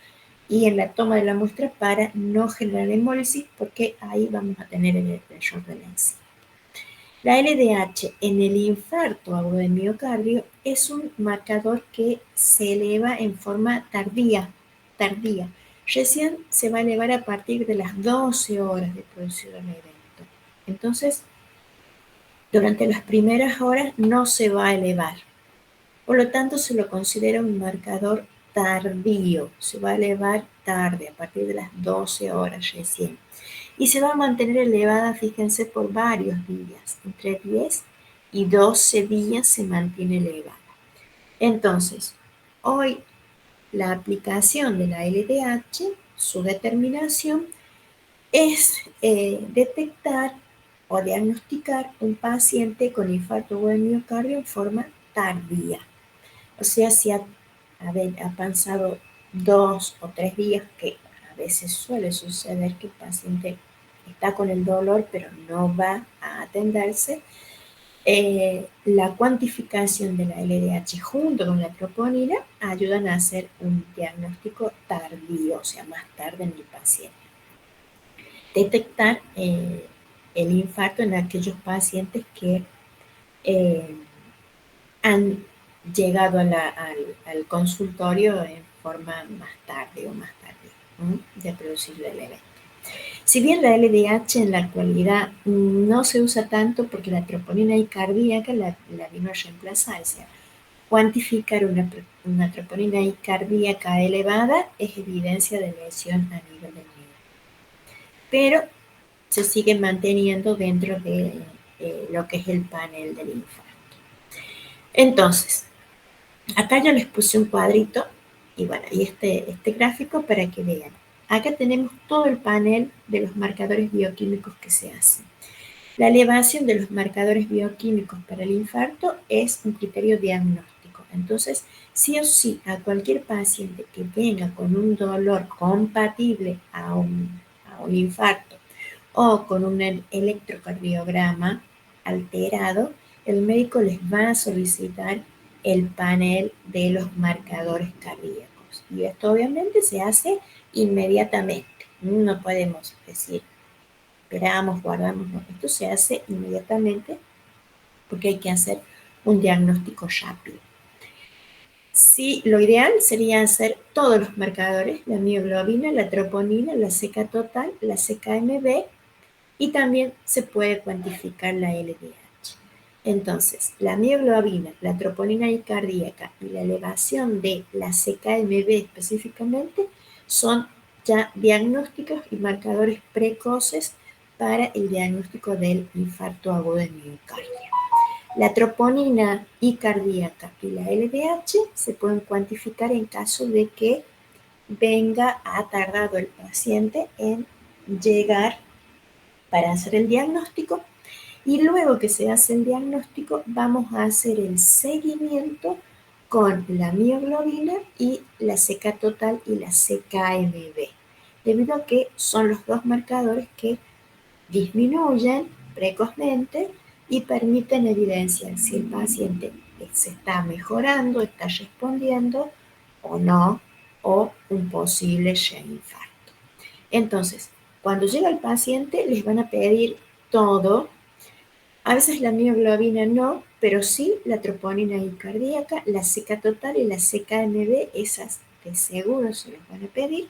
y en la toma de la muestra para no generar hemólisis, porque ahí vamos a tener el error de la enzima. La LDH en el infarto agudo de miocardio es un marcador que se eleva en forma tardía. Recién se va a elevar a partir de las 12 horas de producción del evento. Entonces, durante las primeras horas no se va a elevar. Por lo tanto, se lo considera un marcador tardío. Se va a elevar tarde, a partir de las 12 horas recién. Y se va a mantener elevada, fíjense, por varios días. Entre 10 y 12 días se mantiene elevada. Entonces, hoy la aplicación de la LDH, su determinación es detectar o diagnosticar un paciente con infarto agudo de miocardio en forma tardía. O sea, si ha pasado 2 o 3 días, que a veces suele suceder que el paciente está con el dolor pero no va a atenderse, la cuantificación de la LDH junto con la troponina ayudan a hacer un diagnóstico tardío, o sea, más tarde en el paciente. Detectar el infarto en aquellos pacientes que han llegado al consultorio en forma más tarde de producir el evento. Si bien la LDH en la actualidad no se usa tanto porque la troponina I cardíaca la vino a reemplazar, o sea, cuantificar una troponina I cardíaca elevada es evidencia de lesión a nivel del nivel. Pero se sigue manteniendo dentro de lo que es el panel del infarto. Entonces, acá yo les puse un cuadrito y bueno, y este gráfico para que vean. Acá tenemos todo el panel de los marcadores bioquímicos que se hacen. La elevación de los marcadores bioquímicos para el infarto es un criterio diagnóstico. Entonces, sí o sí, a cualquier paciente que venga con un dolor compatible a un infarto o con un electrocardiograma alterado, el médico les va a solicitar el panel de los marcadores cardíacos. Y esto obviamente se hace inmediatamente. No podemos decir, esperamos, guardamos, no. Esto se hace inmediatamente porque hay que hacer un diagnóstico rápido. Sí, lo ideal sería hacer todos los marcadores, la mioglobina, la troponina, la CK total, la CKMB, y también se puede cuantificar la LDH. Entonces, la mioglobina, la troponina I cardíaca y la elevación de la CKMB específicamente son ya diagnósticos y marcadores precoces para el diagnóstico del infarto agudo de miocardio. La troponina I cardíaca y la LDH se pueden cuantificar en caso de que ha tardado el paciente en llegar para hacer el diagnóstico, y luego que se hace el diagnóstico vamos a hacer el seguimiento con la mioglobina y la CK total y la CKMB, debido a que son los dos marcadores que disminuyen precozmente y permiten evidenciar si el paciente se está mejorando, está respondiendo o no, o un posible reinfarto. Entonces, cuando llega el paciente, les van a pedir todo. A veces la mioglobina no, pero sí la troponina I cardíaca, la CK total y la CKMB, esas de seguro se les van a pedir.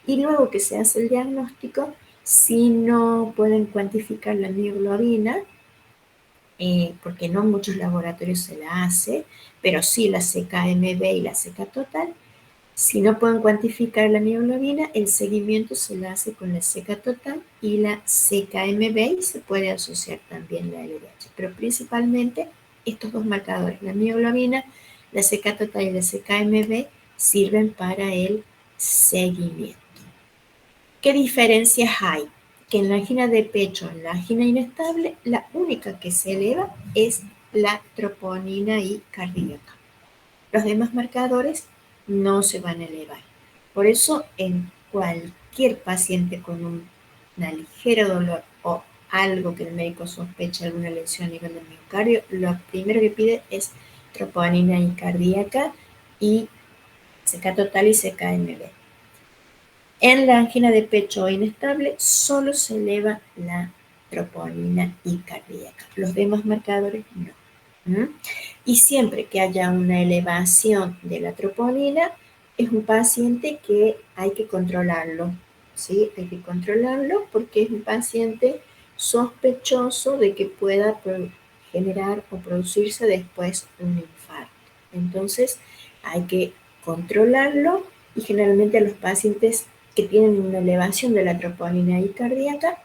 Y luego que se hace el diagnóstico, si no pueden cuantificar la mioglobina, porque no en muchos laboratorios se la hace, pero sí la CKMB y la CK total, Si no pueden cuantificar la mioglobina, el seguimiento se lo hace con la CK total y la CKMB y se puede asociar también la LDH. Pero principalmente estos dos marcadores, la mioglobina, la CK total y la CKMB, sirven para el seguimiento. ¿Qué diferencias hay? Que en la angina de pecho, en la angina inestable, la única que se eleva es la troponina I cardíaca. Los demás marcadores no se van a elevar. Por eso, en cualquier paciente con una ligera dolor o algo que el médico sospecha alguna lesión a nivel del miocardio, lo primero que pide es troponina I cardíaca y CK total y CKMB. En la angina de pecho inestable solo se eleva la troponina I cardíaca. Los demás marcadores no. Y siempre que haya una elevación de la troponina, es un paciente que hay que controlarlo, ¿sí? Hay que controlarlo porque es un paciente sospechoso de que pueda generar o producirse después un infarto. Entonces, hay que controlarlo y generalmente a los pacientes que tienen una elevación de la troponina I cardíaca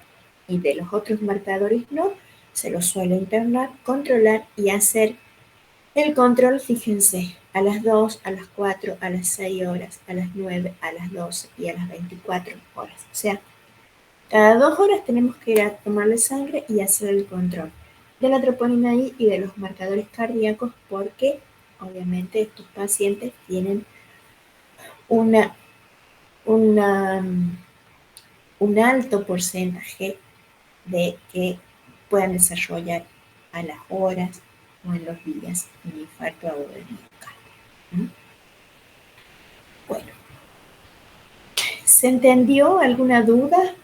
y de los otros marcadores no, se los suele internar, controlar y hacer el control, fíjense, a las 2, a las 4, a las 6 horas, a las 9, a las 12 y a las 24 horas. O sea, cada 2 horas tenemos que ir a tomarle sangre y hacer el control de la troponina I y de los marcadores cardíacos porque obviamente estos pacientes tienen una, una, un alto porcentaje de que puedan desarrollar a las horas o en los días un infarto agudo del miocardio. Bueno, ¿se entendió? ¿Alguna duda?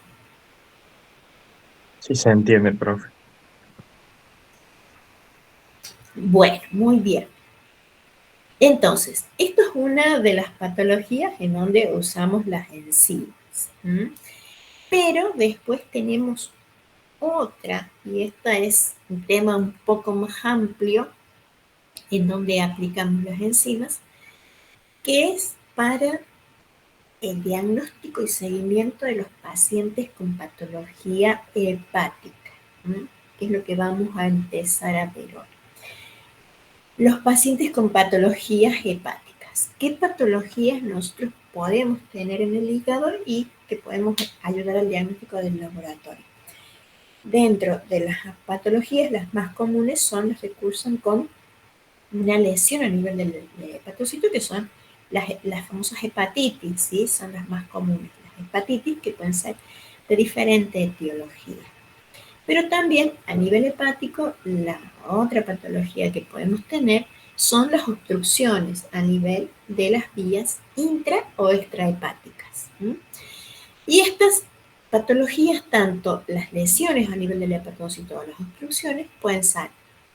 Sí, se entiende, profe. Bueno, muy bien. Entonces, esto es una de las patologías en donde usamos las enzimas. Pero después tenemos otra, y esta es un tema un poco más amplio, en donde aplicamos las enzimas, que es para el diagnóstico y seguimiento de los pacientes con patología hepática, que es lo que vamos a empezar a ver hoy. Los pacientes con patologías hepáticas. ¿Qué patologías nosotros podemos tener en el hígado y que podemos ayudar al diagnóstico del laboratorio? Dentro de las patologías, las más comunes son las que cursan con una lesión a nivel del hepatocito, que son las famosas hepatitis, ¿sí? Son las más comunes. Las hepatitis que pueden ser de diferente etiología. Pero también a nivel hepático, la otra patología que podemos tener son las obstrucciones a nivel de las vías intra o extrahepáticas. Y estas patologías, tanto las lesiones a nivel del hepatocito o las obstrucciones, pueden ser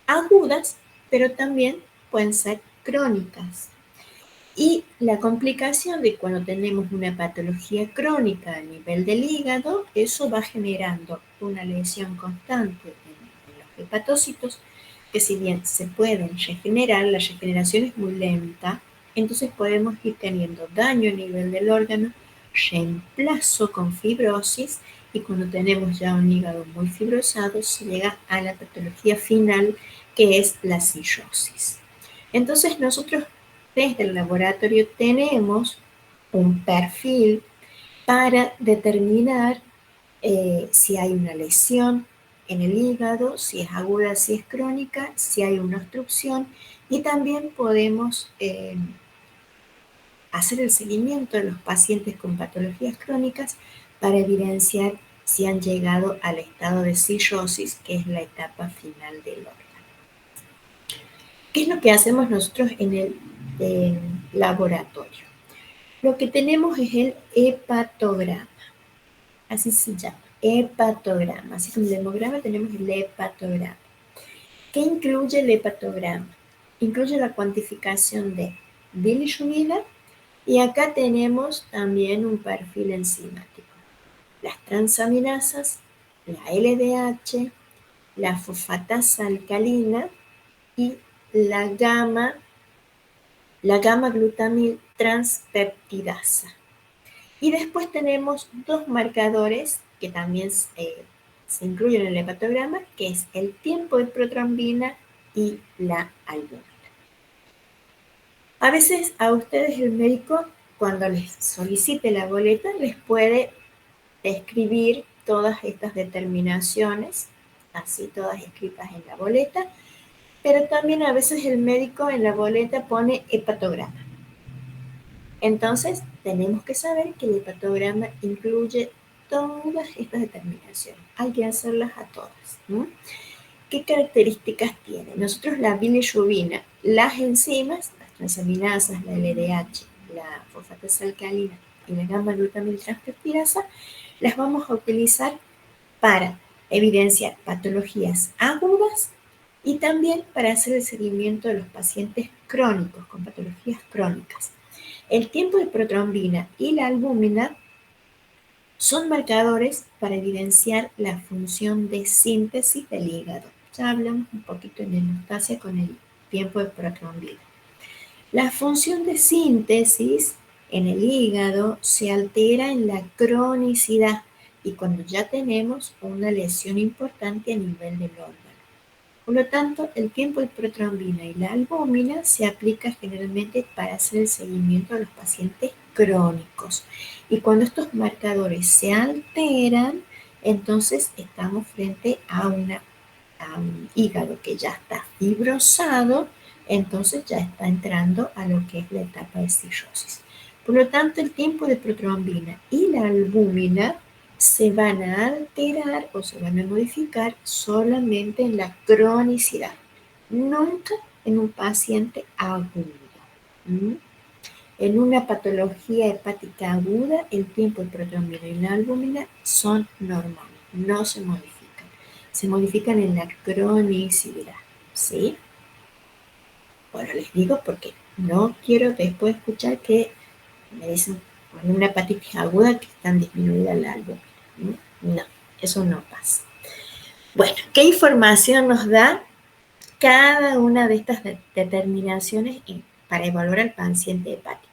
agudas, pero también pueden ser crónicas. Y la complicación de cuando tenemos una patología crónica a nivel del hígado, eso va generando una lesión constante en los hepatocitos, que si bien se pueden regenerar, la regeneración es muy lenta, entonces podemos ir teniendo daño a nivel del órgano, reemplazo con fibrosis, y cuando tenemos ya un hígado muy fibrosado, se llega a la patología final, que es la cirrosis. Entonces nosotros desde el laboratorio tenemos un perfil para determinar si hay una lesión en el hígado, si es aguda, si es crónica, si hay una obstrucción, y también podemos hacer el seguimiento de los pacientes con patologías crónicas para evidenciar si han llegado al estado de cirrosis, que es la etapa final del órgano. ¿Qué es lo que hacemos nosotros en el laboratorio? Lo que tenemos es el hepatograma, así se llama, hepatograma. Así como el hemograma tenemos el hepatograma. ¿Qué incluye el hepatograma? Incluye la cuantificación de bilirrubina y acá tenemos también un perfil enzimático. Las transaminasas, la LDH, la fosfatasa alcalina y la gamma glutamil transpeptidasa. Y después tenemos dos marcadores que también se incluyen en el hepatograma, que es el tiempo de protrombina y la albúmina. A veces a ustedes el médico, cuando les solicite la boleta, les puede escribir todas estas determinaciones, así todas escritas en la boleta, pero también a veces el médico en la boleta pone hepatograma. Entonces, tenemos que saber que el hepatograma incluye todas estas determinaciones. Hay que hacerlas a todas, ¿no? ¿Qué características tiene? Nosotros la bilirrubina, las enzimas, las transaminasas, la LDH, la fosfatasa alcalina y la gamma-glutamiltransfertirasa, las vamos a utilizar para evidenciar patologías agudas y también para hacer el seguimiento de los pacientes crónicos, con patologías crónicas. El tiempo de protrombina y la albúmina son marcadores para evidenciar la función de síntesis del hígado. Ya hablamos un poquito en hemostasia con el tiempo de protrombina. La función de síntesis en el hígado se altera en la cronicidad y cuando ya tenemos una lesión importante a nivel del órgano. Por lo tanto, el tiempo de protrombina y la albúmina se aplica generalmente para hacer el seguimiento de los pacientes crónicos. Y cuando estos marcadores se alteran, entonces estamos frente a un hígado que ya está fibrosado, entonces ya está entrando a lo que es la etapa de cirrosis. Por lo tanto, el tiempo de protrombina y la albúmina se van a alterar o se van a modificar solamente en la cronicidad, nunca en un paciente agudo. En una patología hepática aguda, el tiempo de protrombina y la albúmina son normales, no se modifican. Se modifican en la cronicidad, ¿sí? Bueno, les digo porque no quiero después escuchar que me dicen con una hepatitis aguda que están disminuida la albúmina. No, eso no pasa. Bueno, ¿qué información nos da cada una de estas determinaciones para evaluar al paciente hepático?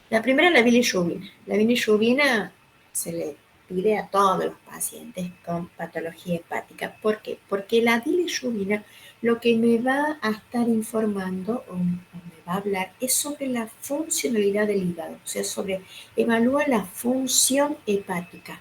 La primera es la bilirrubina. La bilirrubina se le pide a todos los pacientes con patología hepática. ¿Por qué? Porque la bilirrubina lo que me va a estar informando o me va a hablar es sobre la funcionalidad del hígado, o sea, evalúa la función hepática.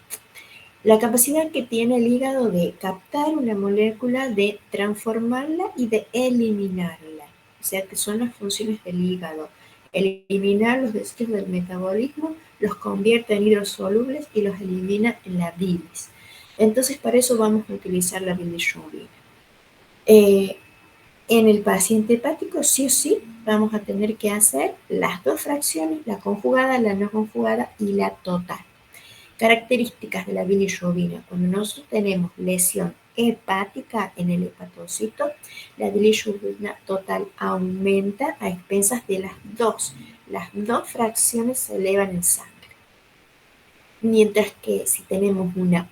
La capacidad que tiene el hígado de captar una molécula, de transformarla y de eliminarla. O sea, que son las funciones del hígado. Eliminar los desechos del metabolismo, los convierte en hidrosolubles y los elimina en la bilis. Entonces, para eso vamos a utilizar la bilirrubina. En el paciente hepático, sí o sí, vamos a tener que hacer las dos fracciones, la conjugada, la no conjugada y la total. Características de la bilirrubina. Cuando nosotros tenemos lesión hepática en el hepatocito, la bilirrubina total aumenta a expensas de las dos. Las dos fracciones se elevan en sangre. Mientras que si tenemos una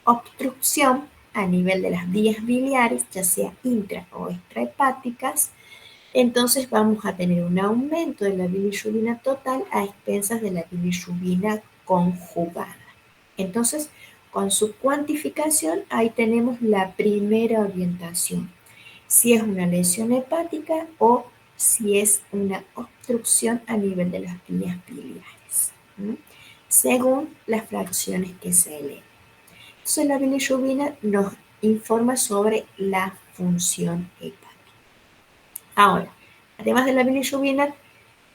obstrucción a nivel de las vías biliares, ya sea intra o extrahepáticas, entonces vamos a tener un aumento de la bilirrubina total a expensas de la bilirrubina conjugada. Entonces, con su cuantificación, ahí tenemos la primera orientación. Si es una lesión hepática o si es una obstrucción a nivel de las vías biliares, según las fracciones que se eleven. Entonces, la bilirrubina nos informa sobre la función hepática. Ahora, además de la bilirrubina,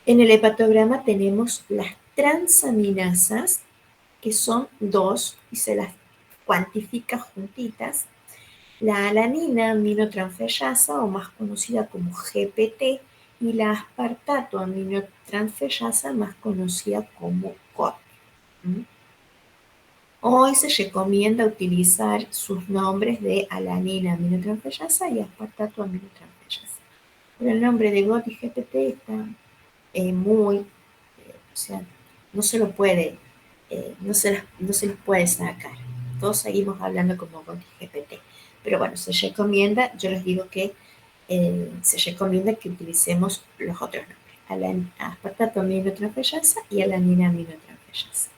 en el hepatograma tenemos las transaminasas, que son dos, y se las cuantifica juntitas. La alanina aminotransferasa, o más conocida como GPT, y la aspartato aminotransferasa, más conocida como COT. Hoy se recomienda utilizar sus nombres de alanina aminotransferasa y aspartato aminotransferasa. Pero el nombre de GOT y GPT está o sea, no se lo puede, no se los puede sacar. Todos seguimos hablando como GOT y GPT. Pero bueno, se recomienda, yo les digo que se recomienda que utilicemos los otros nombres. a la aspartato aminotransferasa y alanina aminotransferasa.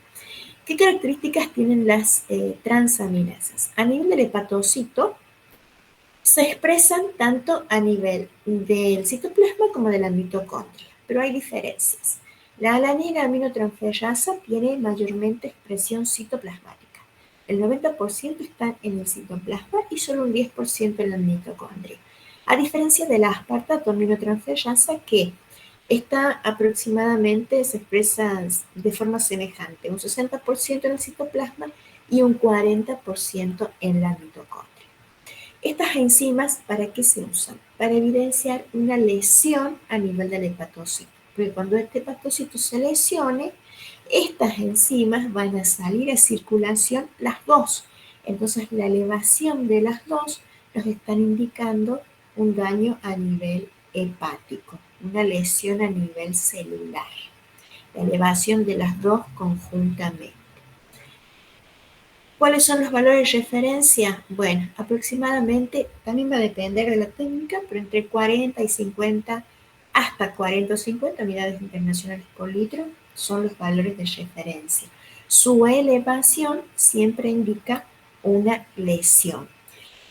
¿Qué características tienen las transaminasas? A nivel del hepatocito, se expresan tanto a nivel del citoplasma como de la mitocondria, pero hay diferencias. La alanina aminotransferasa tiene mayormente expresión citoplasmática. El 90% está en el citoplasma y solo un 10% en la mitocondria. A diferencia de la aspartato aminotransferasa, que está aproximadamente, se expresa de forma semejante, un 60% en el citoplasma y un 40% en la mitocondria. Estas enzimas, ¿para qué se usan? Para evidenciar una lesión a nivel del hepatocito. Porque cuando este hepatocito se lesione, estas enzimas van a salir a circulación las dos. Entonces, la elevación de las dos nos están indicando un daño a nivel hepático, una lesión a nivel celular. La elevación de las dos conjuntamente. ¿Cuáles son los valores de referencia? Bueno, aproximadamente, también va a depender de la técnica, pero entre 40 y 50, hasta 40 o 50 unidades internacionales por litro son los valores de referencia. Su elevación siempre indica una lesión.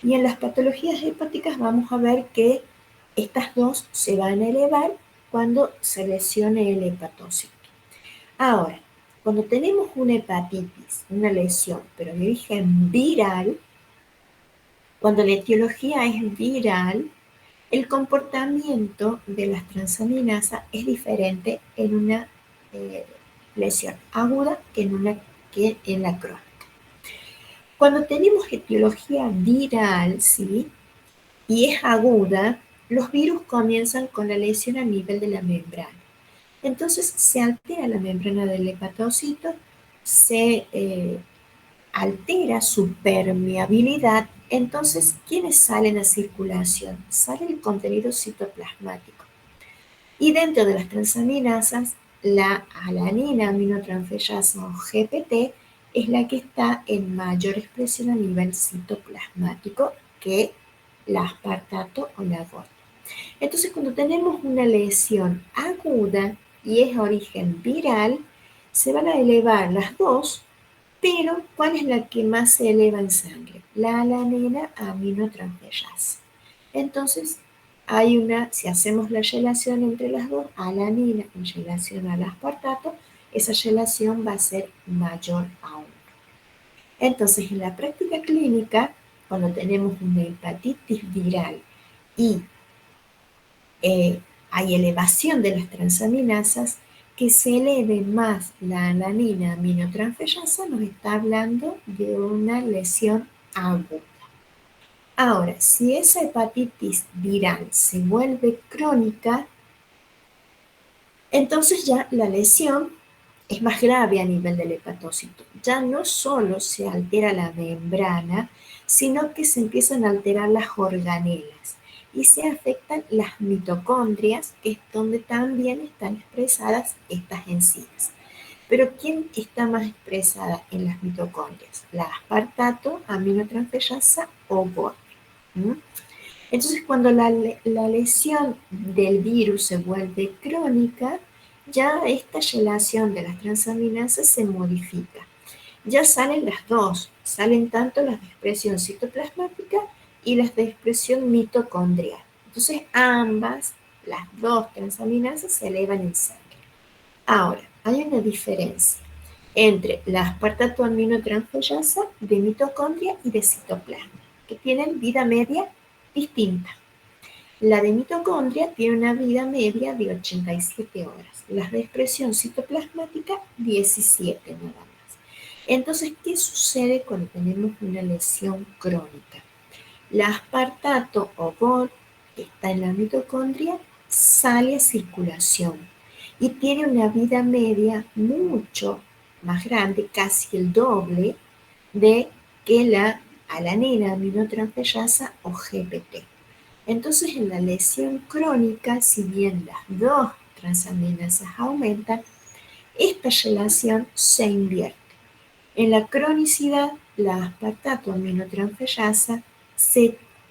Y en las patologías hepáticas vamos a ver que estas dos se van a elevar cuando se lesione el hepatocito. Ahora, cuando tenemos una hepatitis, una lesión, pero de origen viral, cuando la etiología es viral, el comportamiento de las transaminasas es diferente en una lesión aguda que en la crónica. Cuando tenemos etiología viral, ¿sí?, y es aguda, los virus comienzan con la lesión a nivel de la membrana. Entonces se altera la membrana del hepatocito, se altera su permeabilidad. Entonces, ¿quiénes salen a circulación? Sale el contenido citoplasmático. Y dentro de las transaminasas, la alanina aminotransferasa o GPT es la que está en mayor expresión a nivel citoplasmático que la aspartato o la GOT. Entonces, cuando tenemos una lesión aguda y es origen viral, se van a elevar las dos, pero ¿cuál es la que más se eleva en sangre? La alanina aminotransferasa. Entonces, si hacemos la relación entre las dos, alanina en relación al aspartato, esa relación va a ser mayor aún. Entonces, en la práctica clínica, cuando tenemos una hepatitis viral y hay elevación de las transaminasas, que se eleve más la alanina aminotransferasa, nos está hablando de una lesión aguda. Ahora, si esa hepatitis viral se vuelve crónica, entonces ya la lesión es más grave a nivel del hepatocito. Ya no solo se altera la membrana, sino que se empiezan a alterar las organelas y se afectan las mitocondrias, que es donde también están expresadas estas enzimas. Pero ¿quién está más expresada en las mitocondrias? La aspartato aminotransferasa o GOT. Entonces, cuando la lesión del virus se vuelve crónica, ya esta relación de las transaminasas se modifica. Ya salen las dos, salen tanto las de expresión citoplasmática y las de expresión mitocondrial. Entonces, ambas, las dos transaminasas, se elevan en sangre. Ahora, hay una diferencia entre la aspartato aminotransferasa de mitocondria y de citoplasma, que tienen vida media distinta. La de mitocondria tiene una vida media de 87 horas, las de expresión citoplasmática 17 nada más. Entonces, ¿qué sucede cuando tenemos una lesión crónica? La aspartato o GOT, que está en la mitocondria, sale a circulación y tiene una vida media mucho más grande, casi el doble de que la alanina aminotransferasa o GPT. Entonces, en la lesión crónica, si bien las dos transaminasas aumentan, esta relación se invierte. En la cronicidad, la aspartato aminotransferasa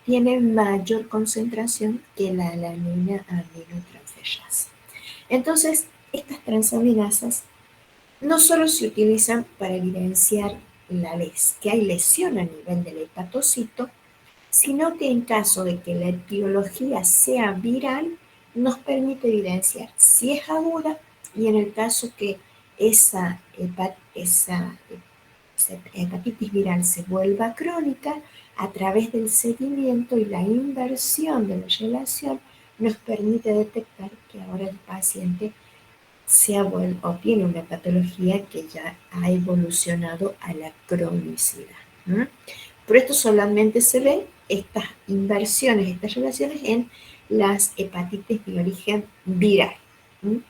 tiene mayor concentración que la alanina aminotransferasa. Entonces, estas transaminasas no solo se utilizan para evidenciar que hay lesión a nivel del hepatocito, sino que en caso de que la etiología sea viral, nos permite evidenciar si es aguda y en el caso que esa hepatitis viral se vuelva crónica, a través del seguimiento y la inversión de la relación, nos permite detectar que ahora el paciente o tiene una patología que ya ha evolucionado a la cronicidad. ¿Mm? Por esto solamente se ven estas inversiones, estas relaciones en las hepatitis de origen viral, ¿m?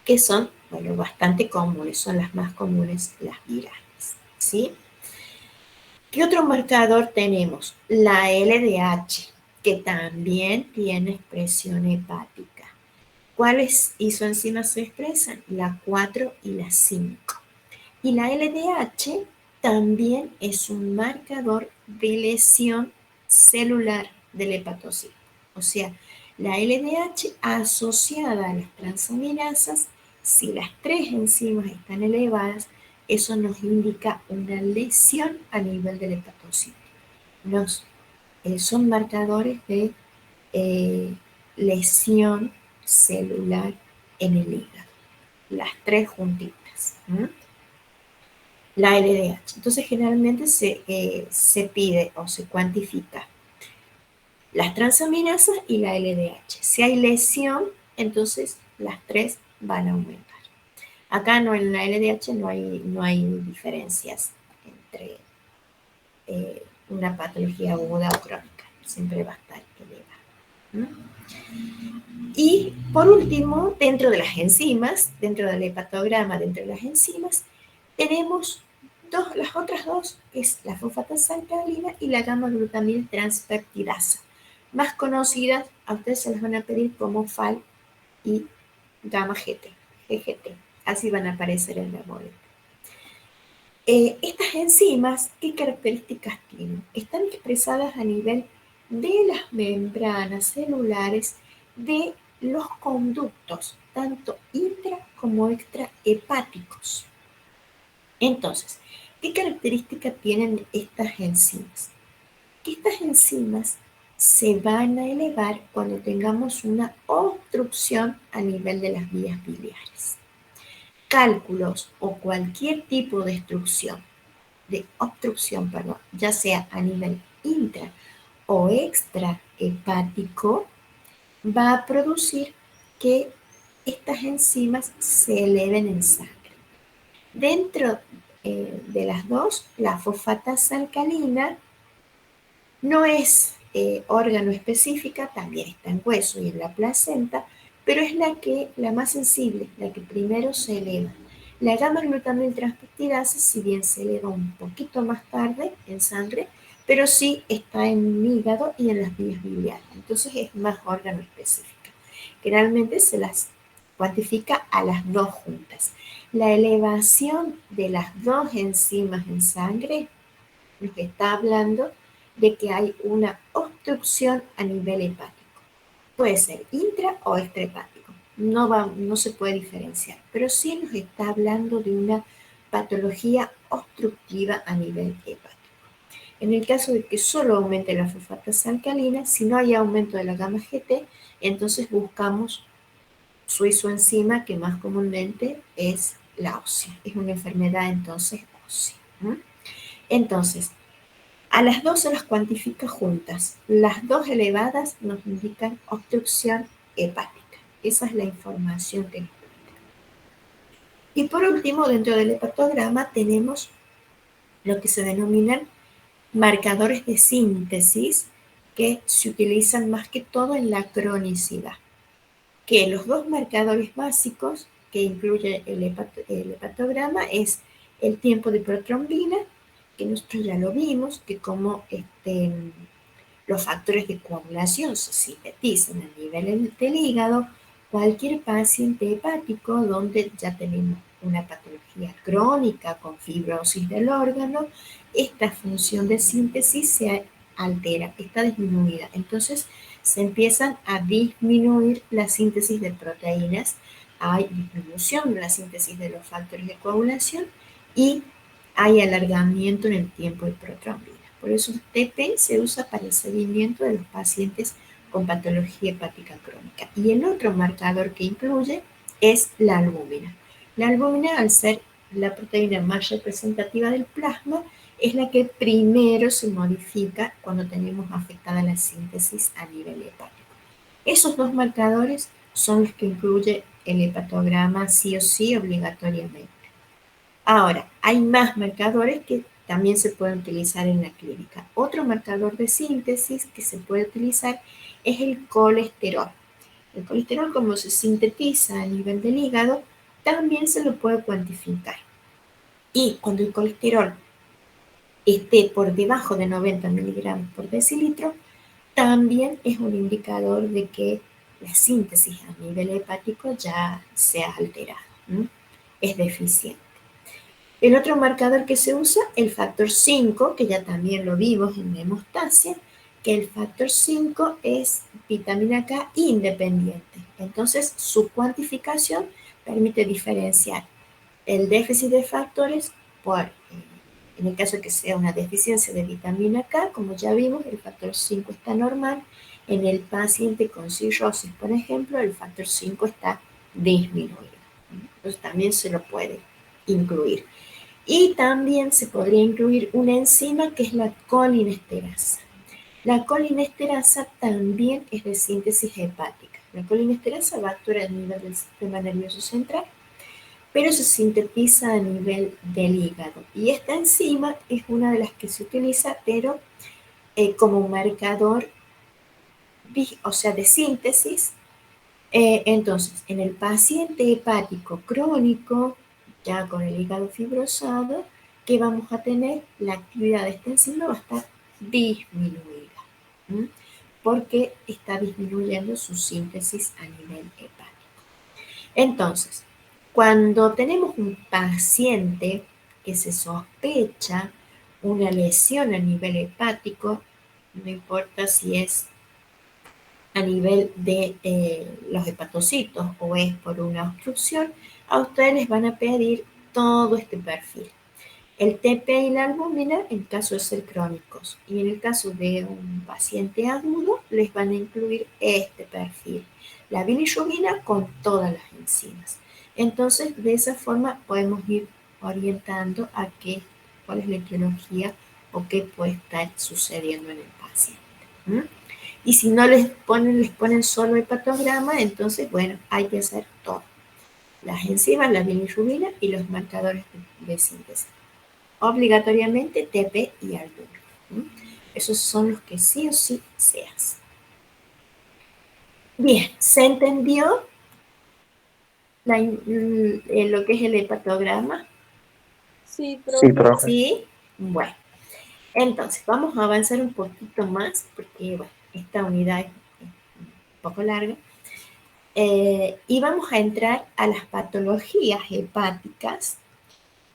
Que son, bueno, bastante comunes, son las más comunes las virales, ¿sí? ¿Qué otro marcador tenemos? La LDH, que también tiene expresión hepática. ¿Cuáles isoenzimas se expresan? La 4 y la 5. Y la LDH también es un marcador de lesión celular del hepatocito. O sea, la LDH asociada a las transaminasas, si las tres enzimas están elevadas, eso nos indica una lesión a nivel del hepatocito. Son marcadores de eh, lesión celular en el hígado. Las tres juntitas. La LDH. Entonces, generalmente se pide o se cuantifica las transaminasas y la LDH. Si hay lesión, entonces las tres van a aumentar. Acá no, en la LDH no hay diferencias entre una patología aguda o crónica. Siempre va a estar elevada. Y por último, dentro de las enzimas, dentro del hepatograma, dentro de las enzimas, tenemos las otras dos, que es la fosfatasa-alcalina y la gamma-glutamina transpeptidasa. Más conocidas, a ustedes se las van a pedir como FAL y gamma-GT, GGT. Así van a aparecer en la boleta. Estas enzimas, ¿qué características tienen? Están expresadas a nivel de las membranas celulares de los conductos, tanto intra como extrahepáticos. Entonces, ¿qué características tienen estas enzimas? Que estas enzimas se van a elevar cuando tengamos una obstrucción a nivel de las vías biliares. Cálculos o cualquier tipo de obstrucción, ya sea a nivel intra o extrahepático, va a producir que estas enzimas se eleven en sangre. Dentro de las dos, la fosfatasa alcalina no es órgano específica, también está en hueso y en la placenta, pero es la más sensible, la que primero se eleva. La gamma-glutamina transpeptidasa, si bien se eleva un poquito más tarde en sangre, pero sí está en el hígado y en las vías biliares. Entonces es más órgano específica. Generalmente se las cuantifica a las dos juntas. La elevación de las dos enzimas en sangre nos está hablando de que hay una obstrucción a nivel hepático. Puede ser intra o extrahepático. No se puede diferenciar, pero sí nos está hablando de una patología obstructiva a nivel hepático. En el caso de que solo aumente la fosfatasa alcalina, si no hay aumento de la gamma GT, entonces buscamos su isoenzima, que más comúnmente es la ósea. Es una enfermedad entonces ósea. Entonces, a las dos se las cuantifica juntas. Las dos elevadas nos indican obstrucción hepática. Esa es la información que nos brinda. Y por último, dentro del hepatograma tenemos lo que se denominan marcadores de síntesis, que se utilizan más que todo en la cronicidad. Que los dos marcadores básicos que incluye el hepatograma es el tiempo de protrombina, que nosotros ya lo vimos, que como los factores de coagulación se sintetizan a nivel del hígado, cualquier paciente hepático donde ya tenemos una patología crónica con fibrosis del órgano, esta función de síntesis se altera, está disminuida. Entonces se empiezan a disminuir la síntesis de proteínas, hay disminución de la síntesis de los factores de coagulación y hay alargamiento en el tiempo de protrombina. Por eso el TP se usa para el seguimiento de los pacientes con patología hepática crónica. Y el otro marcador que incluye es la albúmina. La albúmina, al ser la proteína más representativa del plasma, es la que primero se modifica cuando tenemos afectada la síntesis a nivel hepático. Esos dos marcadores son los que incluye el hepatograma sí o sí obligatoriamente. Ahora, hay más marcadores que también se pueden utilizar en la clínica. Otro marcador de síntesis que se puede utilizar es el colesterol. El colesterol, como se sintetiza a nivel del hígado, también se lo puede cuantificar. Y cuando el colesterol esté por debajo de 90 miligramos por decilitro, también es un indicador de que la síntesis a nivel hepático ya se ha alterado, ¿no? Es deficiente. El otro marcador que se usa, el factor 5, que ya también lo vimos en la hemostasia, que el factor 5 es vitamina K independiente. Entonces, su cuantificación permite diferenciar el déficit de factores por, en el caso de que sea una deficiencia de vitamina K, como ya vimos, el factor 5 está normal. En el paciente con cirrosis, por ejemplo, el factor 5 está disminuido. Entonces, también se lo puede incluir. Y también se podría incluir una enzima que es la colinesterasa. La colinesterasa también es de síntesis hepática. La colinesterasa va a actuar a nivel del sistema nervioso central, pero se sintetiza a nivel del hígado. Y esta enzima es una de las que se utiliza, pero como marcador, o sea, de síntesis. Entonces, en el paciente hepático crónico, ya con el hígado fibrosado, que vamos a tener, la actividad de esta enzima va a estar disminuida, ¿m? Porque está disminuyendo su síntesis a nivel hepático. Entonces, cuando tenemos un paciente que se sospecha una lesión a nivel hepático, no importa si es a nivel de los hepatocitos o es por una obstrucción, a ustedes les van a pedir todo este perfil. El TP y la albúmina en caso de ser crónicos, y en el caso de un paciente agudo les van a incluir este perfil, la bilirrubina con todas las enzimas. Entonces, de esa forma podemos ir orientando a cuál es la etiología o qué puede estar sucediendo en el paciente. ¿Mm? Y si no les ponen solo hepatograma, entonces, bueno, hay que hacer todo. Las enzimas, la bilirrubina y los marcadores de síntesis. Obligatoriamente TP y albúmina. Esos son los que sí o sí se hacen. Bien, ¿se entendió lo que es el hepatograma? Sí, Sí, profe. profe. ¿Sí? Bueno, entonces vamos a avanzar un poquito más porque bueno, esta unidad es un poco larga. Y vamos a entrar a las patologías hepáticas,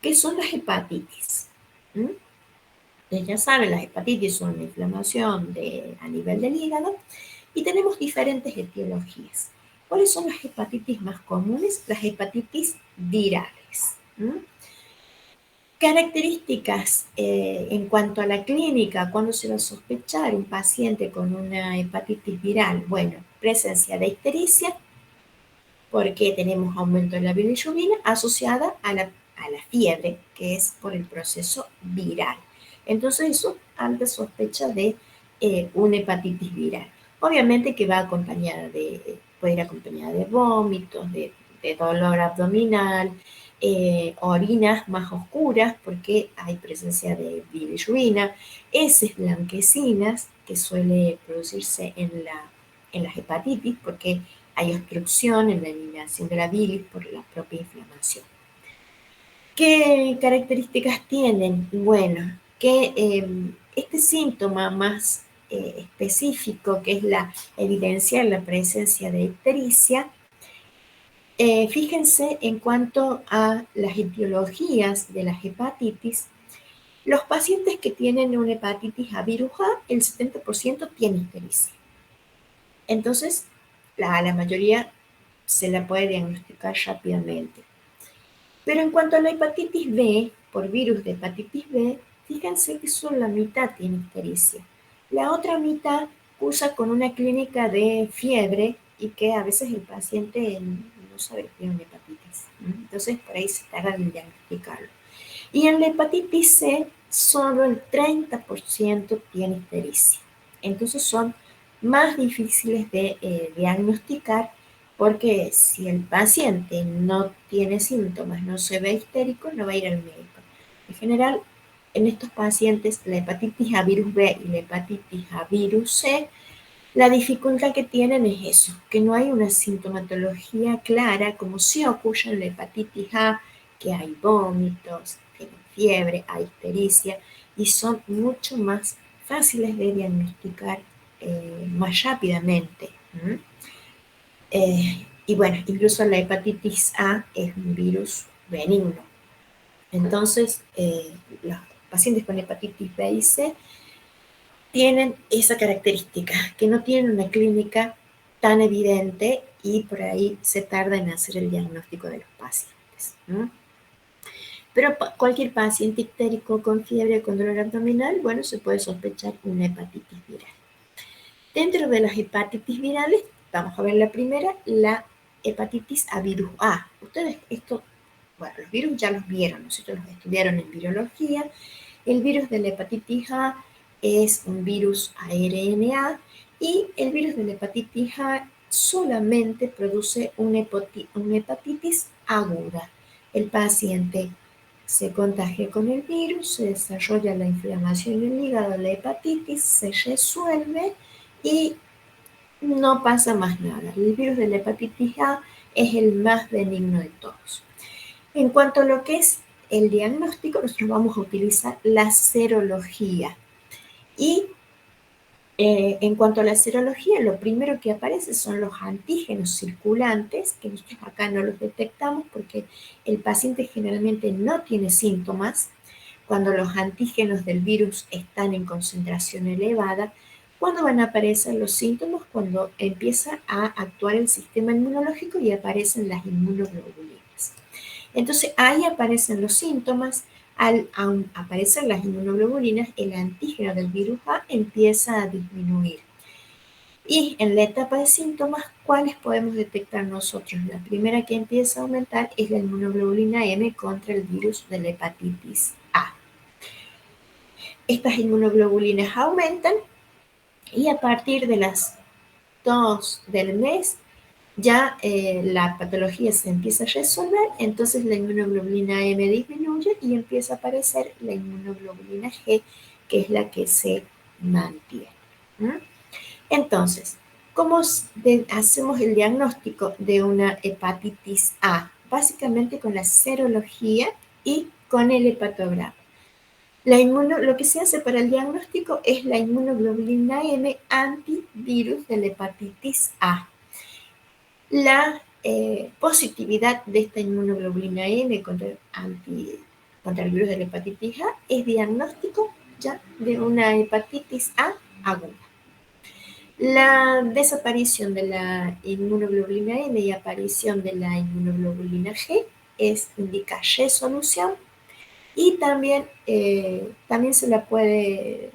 que son las hepatitis. Ustedes ya saben, las hepatitis son una inflamación a nivel del hígado y tenemos diferentes etiologías. ¿Cuáles son las hepatitis más comunes? Las hepatitis virales. Características en cuanto a la clínica, cuando se va a sospechar un paciente con una hepatitis viral. Bueno, presencia de ictericia, porque tenemos aumento de la bilirrubina asociada a la fiebre, que es por el proceso viral. Entonces, eso alta sospecha de una hepatitis viral. Obviamente que va acompañada puede ir acompañada de vómitos, de dolor abdominal, orinas más oscuras porque hay presencia de bilirrubina, heces blanquecinas que suele producirse en las hepatitis porque hay obstrucción en la eliminación de la bilis por la propia inflamación. ¿Qué características tienen? Bueno, que este síntoma más específico, que es la evidenciar la presencia de ictericia, fíjense en cuanto a las etiologías de las hepatitis. Los pacientes que tienen una hepatitis A virus A, el 70% tiene ictericia. Entonces, la mayoría se la puede diagnosticar rápidamente. Pero en cuanto a la hepatitis B, por virus de hepatitis B, fíjense que solo la mitad tiene ictericia. La otra mitad cursa con una clínica de fiebre y que a veces el paciente no sabe que tiene una hepatitis. Entonces, por ahí se tarda en diagnosticarlo. Y en la hepatitis C, solo el 30% tiene ictericia. Entonces, son más difíciles de diagnosticar porque si el paciente no tiene síntomas, no se ve histérico, no va a ir al médico. En general, en estos pacientes, la hepatitis A virus B y la hepatitis A virus C, la dificultad que tienen es eso, que no hay una sintomatología clara, como si ocurre en la hepatitis A, que hay vómitos, tienen fiebre, hay ictericia, y son mucho más fáciles de diagnosticar más rápidamente. Y bueno, incluso la hepatitis A es un virus benigno. Entonces, los pacientes con hepatitis B y C tienen esa característica, que no tienen una clínica tan evidente y por ahí se tarda en hacer el diagnóstico de los pacientes. Pero cualquier paciente ictérico con fiebre o con dolor abdominal, bueno, se puede sospechar una hepatitis viral. Dentro de las hepatitis virales, vamos a ver la primera, la hepatitis A virus A. Ustedes bueno, los virus ya los vieron, nosotros los estudiaron en virología. El virus de la hepatitis A es un virus ARNA y el virus de la hepatitis A solamente produce una hepatitis aguda. El paciente se contagia con el virus, se desarrolla la inflamación en el hígado, la hepatitis se resuelve y no pasa más nada. El virus de la hepatitis A es el más benigno de todos. En cuanto a lo que es el diagnóstico, nosotros vamos a utilizar la serología. Y en cuanto a la serología, lo primero que aparece son los antígenos circulantes, que nosotros acá no los detectamos porque el paciente generalmente no tiene síntomas. Cuando los antígenos del virus están en concentración elevada, ¿cuándo van a aparecer los síntomas? Cuando empieza a actuar el sistema inmunológico y aparecen las inmunoglobulinas. Entonces ahí aparecen los síntomas. Al aparecer las inmunoglobulinas, el antígeno del virus A empieza a disminuir. Y en la etapa de síntomas, ¿cuáles podemos detectar nosotros? La primera que empieza a aumentar es la inmunoglobulina M contra el virus de la hepatitis A. Estas inmunoglobulinas aumentan y a partir de las 2 del mes ya la patología se empieza a resolver, entonces la inmunoglobulina M disminuye y empieza a aparecer la inmunoglobulina G, que es la que se mantiene. Entonces, ¿cómo hacemos el diagnóstico de una hepatitis A? Básicamente con la serología y con el hepatograma. Lo que se hace para el diagnóstico es la inmunoglobulina M antivirus de la hepatitis A. La positividad de esta inmunoglobulina M contra el virus de la hepatitis A es diagnóstico ya de una hepatitis A aguda. La desaparición de la inmunoglobulina M y aparición de la inmunoglobulina G indica resolución y también se la puede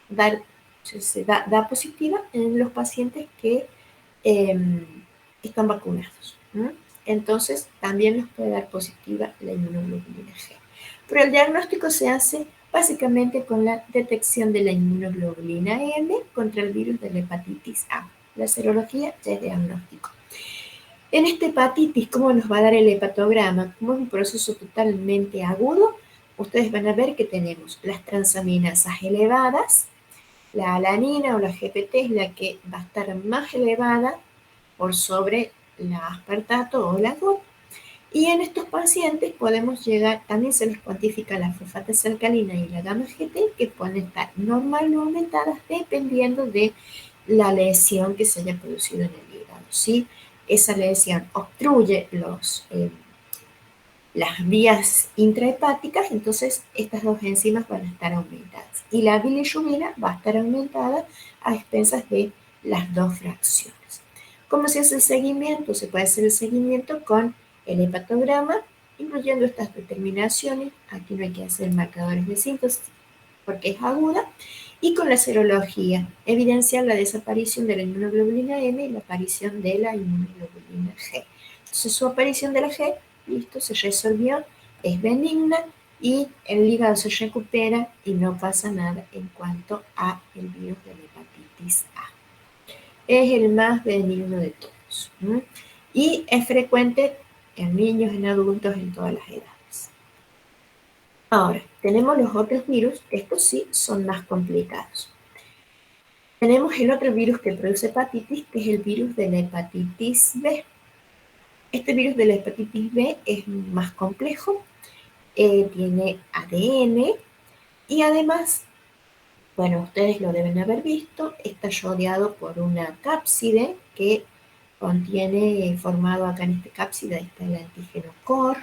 dar, se da positiva en los pacientes que están vacunados. Entonces, también nos puede dar positiva la inmunoglobulina G. Pero el diagnóstico se hace básicamente con la detección de la inmunoglobulina M contra el virus de la hepatitis A. La serología ya es diagnóstico. En esta hepatitis, ¿cómo nos va a dar el hepatograma? Como es un proceso totalmente agudo, ustedes van a ver que tenemos las transaminasas elevadas, la alanina o la GPT es la que va a estar más elevada por sobre la aspartato o la GOT. Y en estos pacientes podemos llegar, también se les cuantifica la fosfatasa alcalina y la gamma GT, que pueden estar normal o aumentadas dependiendo de la lesión que se haya producido en el hígado. Si esa lesión obstruye las vías intrahepáticas, entonces estas dos enzimas van a estar aumentadas. Y la bilirrubina va a estar aumentada a expensas de las dos fracciones. ¿Cómo se hace el seguimiento? Se puede hacer el seguimiento con el hepatograma, incluyendo estas determinaciones. Aquí no hay que hacer marcadores de síntesis porque es aguda. Y con la serología, evidenciar la desaparición de la inmunoglobulina M y la aparición de la inmunoglobulina G. Entonces, su aparición de la G, listo, se resolvió, es benigna y el hígado se recupera y no pasa nada en cuanto a el virus de la hepatitis A. Es el más benigno de todos. Y es frecuente en niños, en adultos, en todas las edades. Ahora, tenemos los otros virus, estos sí son más complicados. Tenemos el otro virus que produce hepatitis, que es el virus de la hepatitis B. Este virus de la hepatitis B es más complejo, tiene ADN y además, bueno, ustedes lo deben haber visto, está rodeado por una cápside que contiene, formado acá en esta cápside, está el antígeno COR,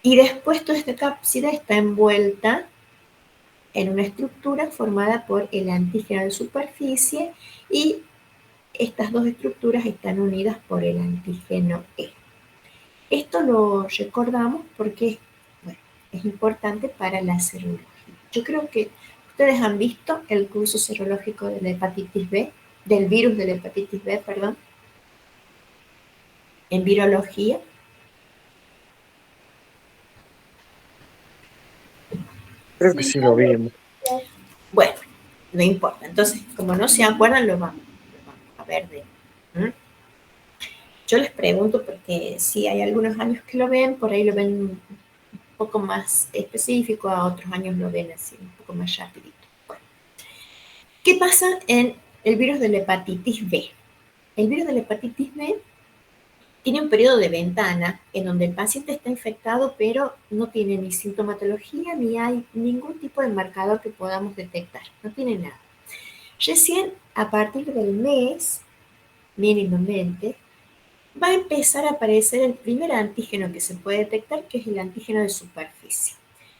y después toda esta cápside está envuelta en una estructura formada por el antígeno de superficie y estas dos estructuras están unidas por el antígeno E. Esto lo recordamos porque bueno, es importante para la serología. Yo creo que ustedes han visto el curso serológico de la hepatitis B, del virus de la hepatitis B, perdón, en virología. Creo que sí lo vimos. Bueno, no importa. Entonces, como no se acuerdan, lo vamos a ver de... Yo les pregunto porque si hay algunos años que lo ven, por ahí lo ven un poco más específico, a otros años lo ven así, un poco más rapidito. Bueno, ¿qué pasa en el virus de la hepatitis B? El virus de la hepatitis B tiene un periodo de ventana en donde el paciente está infectado, pero no tiene ni sintomatología ni hay ningún tipo de marcador que podamos detectar. No tiene nada. Recién a partir del mes, mínimamente, va a empezar a aparecer el primer antígeno que se puede detectar, que es el antígeno de superficie.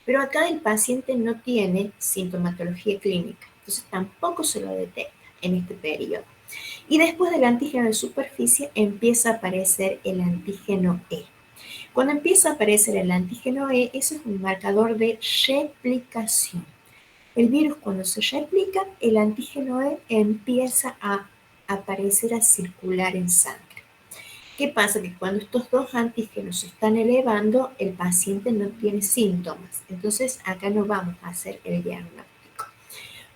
Pero acá el paciente no tiene sintomatología clínica, entonces tampoco se lo detecta en este periodo. Y después del antígeno de superficie empieza a aparecer el antígeno E. Cuando empieza a aparecer el antígeno E, eso es un marcador de replicación. El virus cuando se replica, el antígeno E empieza a aparecer, a circular en sangre. ¿Qué pasa? Que cuando estos dos antígenos se están elevando, el paciente no tiene síntomas. Entonces, acá no vamos a hacer el diagnóstico.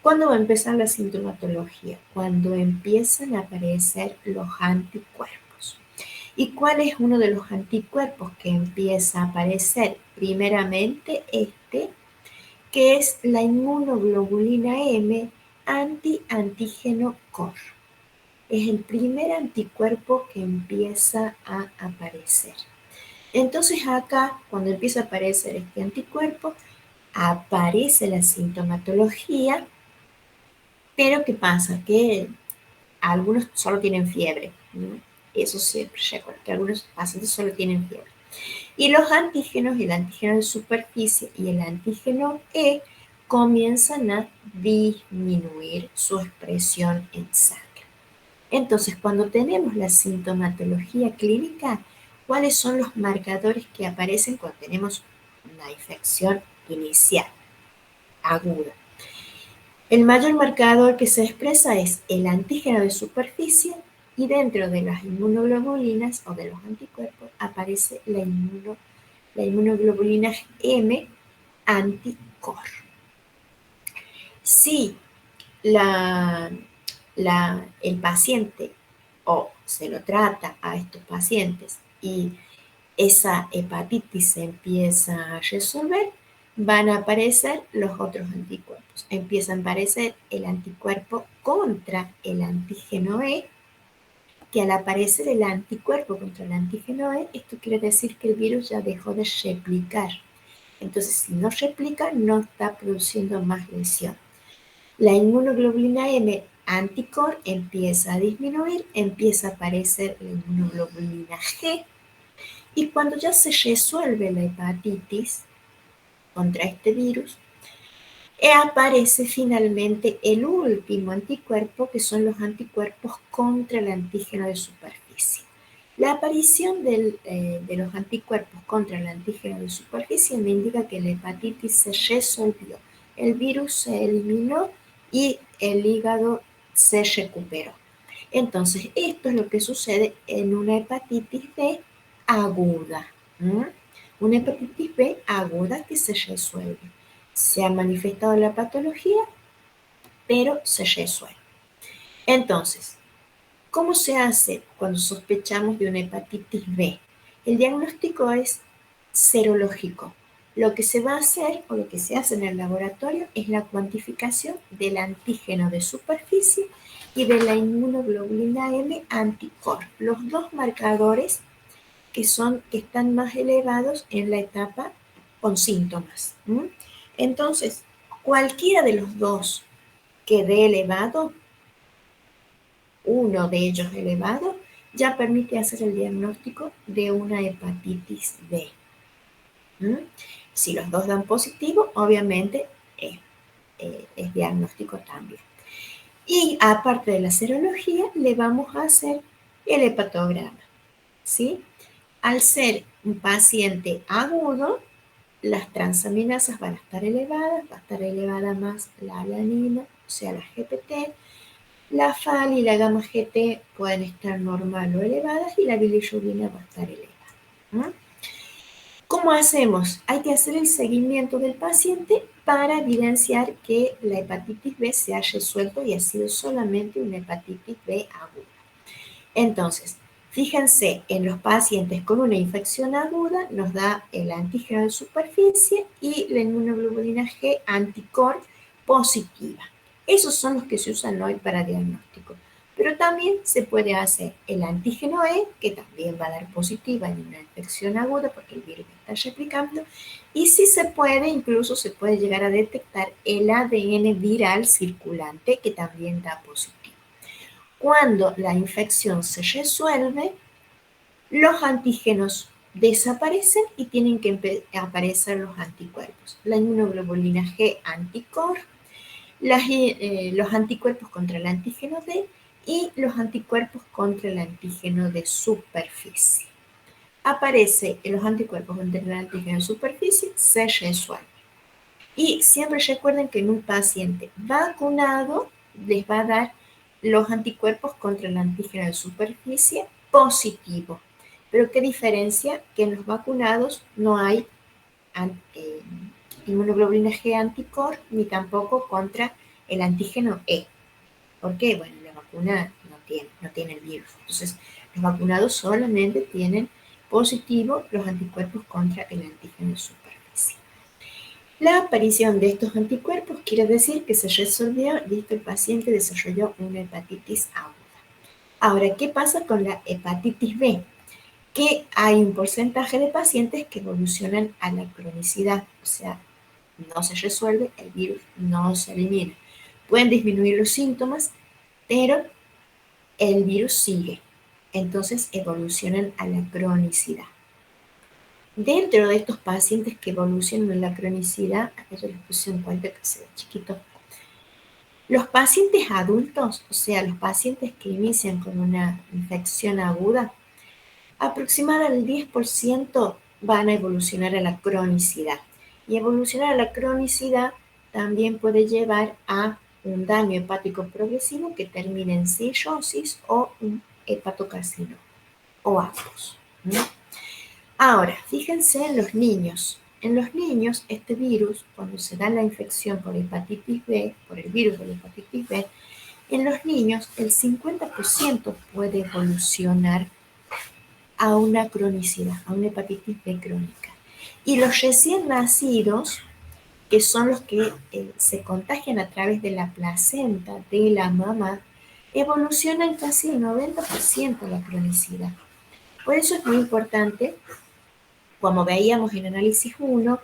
¿Cuándo va a empezar la sintomatología? Cuando empiezan a aparecer los anticuerpos. ¿Y cuál es uno de los anticuerpos que empieza a aparecer? Primeramente que es la inmunoglobulina M anti-antígeno COR. Es el primer anticuerpo que empieza a aparecer. Entonces acá, cuando empieza a aparecer este anticuerpo, aparece la sintomatología, pero ¿qué pasa? Que algunos solo tienen fiebre. Eso siempre recuerda, que algunos pacientes solo tienen fiebre. Y los antígenos, el antígeno de superficie y el antígeno E, comienzan a disminuir su expresión en sangre. Entonces, cuando tenemos la sintomatología clínica, ¿cuáles son los marcadores que aparecen cuando tenemos una infección inicial, aguda? El mayor marcador que se expresa es el antígeno de superficie y dentro de las inmunoglobulinas o de los anticuerpos aparece la inmunoglobulina M anticor. Si el paciente o se lo trata a estos pacientes y esa hepatitis se empieza a resolver, van a aparecer los otros anticuerpos. Empieza a aparecer el anticuerpo contra el antígeno E, que al aparecer el anticuerpo contra el antígeno E, esto quiere decir que el virus ya dejó de replicar. Entonces, si no replica, no está produciendo más lesión. La inmunoglobulina M anticor empieza a disminuir, empieza a aparecer la inmunoglobulina G, y cuando ya se resuelve la hepatitis contra este virus, aparece finalmente el último anticuerpo, que son los anticuerpos contra el antígeno de superficie. La aparición de los anticuerpos contra el antígeno de superficie me indica que la hepatitis se resolvió, el virus se eliminó y el hígado se recuperó. Entonces, esto es lo que sucede en una hepatitis B aguda. Una hepatitis B aguda que se resuelve. Se ha manifestado la patología, pero se resuelve. Entonces, ¿cómo se hace cuando sospechamos de una hepatitis B? El diagnóstico es serológico. Lo que se va a hacer o lo que se hace en el laboratorio es la cuantificación del antígeno de superficie y de la inmunoglobulina M anticorp, los dos marcadores que están más elevados en la etapa con síntomas. Entonces, cualquiera de los dos que dé elevado, uno de ellos elevado, ya permite hacer el diagnóstico de una hepatitis B. Si los dos dan positivo, obviamente es diagnóstico también. Y aparte de la serología, le vamos a hacer el hepatograma, ¿sí? Al ser un paciente agudo, las transaminasas van a estar elevadas, va a estar elevada más la alanina, o sea, la GPT, la FAL y la gamma GT pueden estar normal o elevadas y la bilirrubina va a estar elevada. ¿Cómo hacemos? Hay que hacer el seguimiento del paciente para evidenciar que la hepatitis B se ha resuelto y ha sido solamente una hepatitis B aguda. Entonces, fíjense, en los pacientes con una infección aguda nos da el antígeno de superficie y la inmunoglobulina G anticorp positiva. Esos son los que se usan hoy para diagnóstico. Pero también se puede hacer el antígeno E, que también va a dar positiva en una infección aguda porque el virus está replicando. Y si se puede, incluso se puede llegar a detectar el ADN viral circulante, que también da positivo. Cuando la infección se resuelve, los antígenos desaparecen y tienen que aparecer los anticuerpos. La inmunoglobulina G anticorp, los anticuerpos contra el antígeno D y los anticuerpos contra el antígeno de superficie. Aparece en los anticuerpos contra el antígeno de superficie, se resuelve. Y siempre recuerden que en un paciente vacunado les va a dar los anticuerpos contra el antígeno de superficie positivo. Pero qué diferencia que en los vacunados no hay inmunoglobulina G anticorp ni tampoco contra el antígeno E. ¿Por qué? Bueno, la vacuna no tiene el virus. Entonces, los vacunados solamente tienen positivo los anticuerpos contra el antígeno de superficie. La aparición de estos anticuerpos quiere decir que se resolvió y el paciente desarrolló una hepatitis aguda. Ahora, ¿qué pasa con la hepatitis B? Que hay un porcentaje de pacientes que evolucionan a la cronicidad, o sea, no se resuelve, el virus no se elimina. Pueden disminuir los síntomas, pero el virus sigue. Entonces evolucionan a la cronicidad. Dentro de estos pacientes que evolucionan en la cronicidad, yo les puse un cuadro que se ve chiquito. Los pacientes adultos, o sea, los pacientes que inician con una infección aguda, aproximadamente el 10% van a evolucionar a la cronicidad. Y evolucionar a la cronicidad también puede llevar a un daño hepático progresivo que termine en cirrosis o un hepatocarcinoma, o ambos. Ahora, fíjense en los niños. En los niños, este virus, cuando se da la infección por hepatitis B, por el virus de la hepatitis B, en los niños el 50% puede evolucionar a una cronicidad, a una hepatitis B crónica. Y los recién nacidos, que son los que se contagian a través de la placenta de la mamá, evolucionan casi el 90% a la cronicidad. Por eso es muy importante, como veíamos en análisis 1,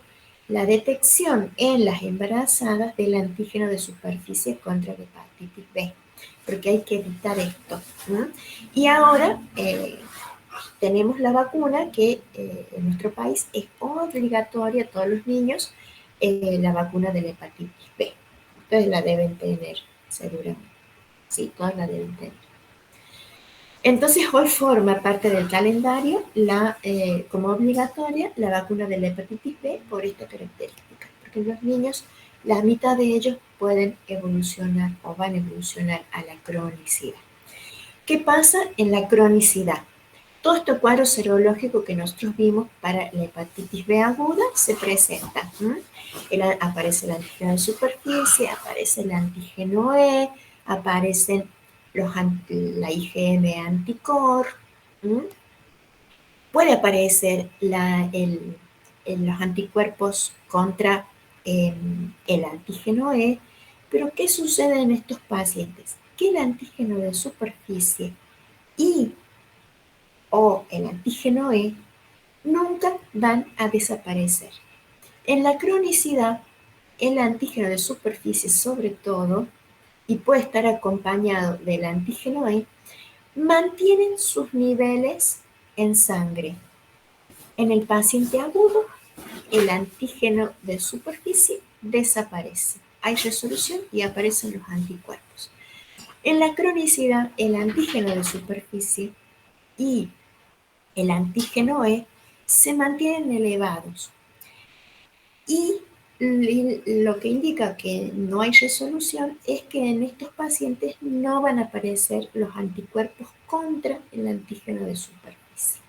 la detección en las embarazadas del antígeno de superficie contra la hepatitis B, porque hay que evitar esto. Y ahora tenemos la vacuna que en nuestro país es obligatoria a todos los niños la vacuna de la hepatitis B. Ustedes la deben tener, seguramente. Sí, todas la deben tener. Entonces, hoy forma parte del calendario como obligatoria la vacuna de la hepatitis B por esta característica, porque los niños, la mitad de ellos pueden evolucionar o van a evolucionar a la cronicidad. ¿Qué pasa en la cronicidad? Todo este cuadro serológico que nosotros vimos para la hepatitis B aguda se presenta. Aparece el antígeno de superficie, aparece el antígeno E, aparecen la IgM anticore, puede aparecer los anticuerpos contra el antígeno E, pero ¿qué sucede en estos pacientes? Que el antígeno de superficie o el antígeno E nunca van a desaparecer. En la cronicidad, el antígeno de superficie sobre todo, y puede estar acompañado del antígeno E, mantienen sus niveles en sangre. En el paciente agudo, el antígeno de superficie desaparece. Hay resolución y aparecen los anticuerpos. En la cronicidad, el antígeno de superficie y el antígeno E se mantienen elevados. Y lo que indica que no hay resolución es que en estos pacientes no van a aparecer los anticuerpos contra el antígeno de superficie.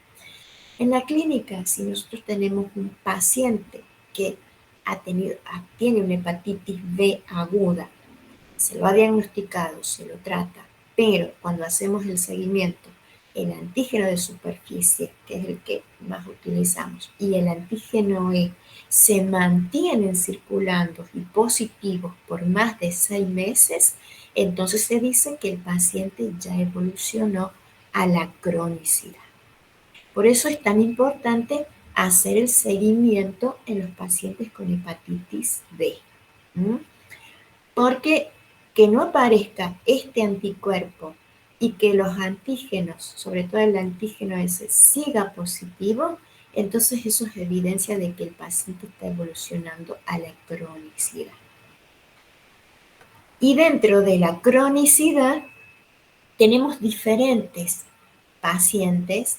En la clínica, si nosotros tenemos un paciente que tiene una hepatitis B aguda, se lo ha diagnosticado, se lo trata, pero cuando hacemos el seguimiento, el antígeno de superficie, que es el que más utilizamos, y el antígeno E se mantienen circulando y positivos por más de 6 meses, entonces se dice que el paciente ya evolucionó a la cronicidad. Por eso es tan importante hacer el seguimiento en los pacientes con hepatitis B. Porque que no aparezca este anticuerpo y que los antígenos, sobre todo el antígeno S, siga positivo, entonces eso es evidencia de que el paciente está evolucionando a la cronicidad. Y dentro de la cronicidad tenemos diferentes pacientes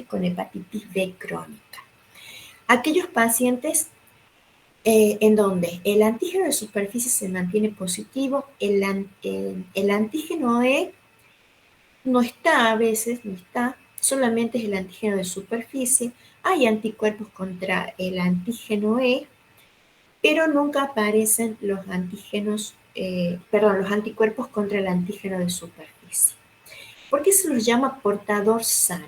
con hepatitis B crónica. Aquellos pacientes en donde el antígeno de superficie se mantiene positivo, el antígeno E no está a veces, no está, solamente es el antígeno de superficie. Hay anticuerpos contra el antígeno E, pero nunca aparecen los los anticuerpos contra el antígeno de superficie. ¿Por qué se los llama portador sano?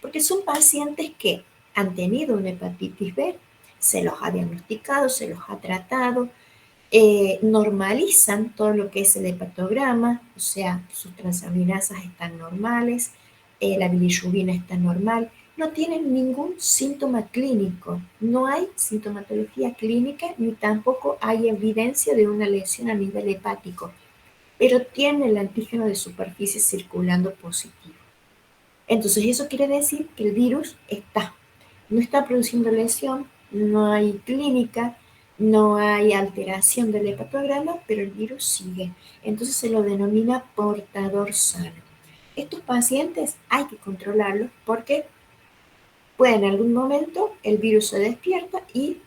Porque son pacientes que han tenido una hepatitis B, se los ha diagnosticado, se los ha tratado, normalizan todo lo que es el hepatograma, o sea, sus transaminasas están normales, la bilirrubina está normal, no tienen ningún síntoma clínico, no hay sintomatología clínica ni tampoco hay evidencia de una lesión a nivel hepático, pero tienen el antígeno de superficie circulando positivo. Entonces eso quiere decir que el virus no está produciendo lesión, no hay clínica, no hay alteración del hepatograma, pero el virus sigue. Entonces se lo denomina portador sano. Estos pacientes hay que controlarlos porque puede en algún momento el virus se despierta y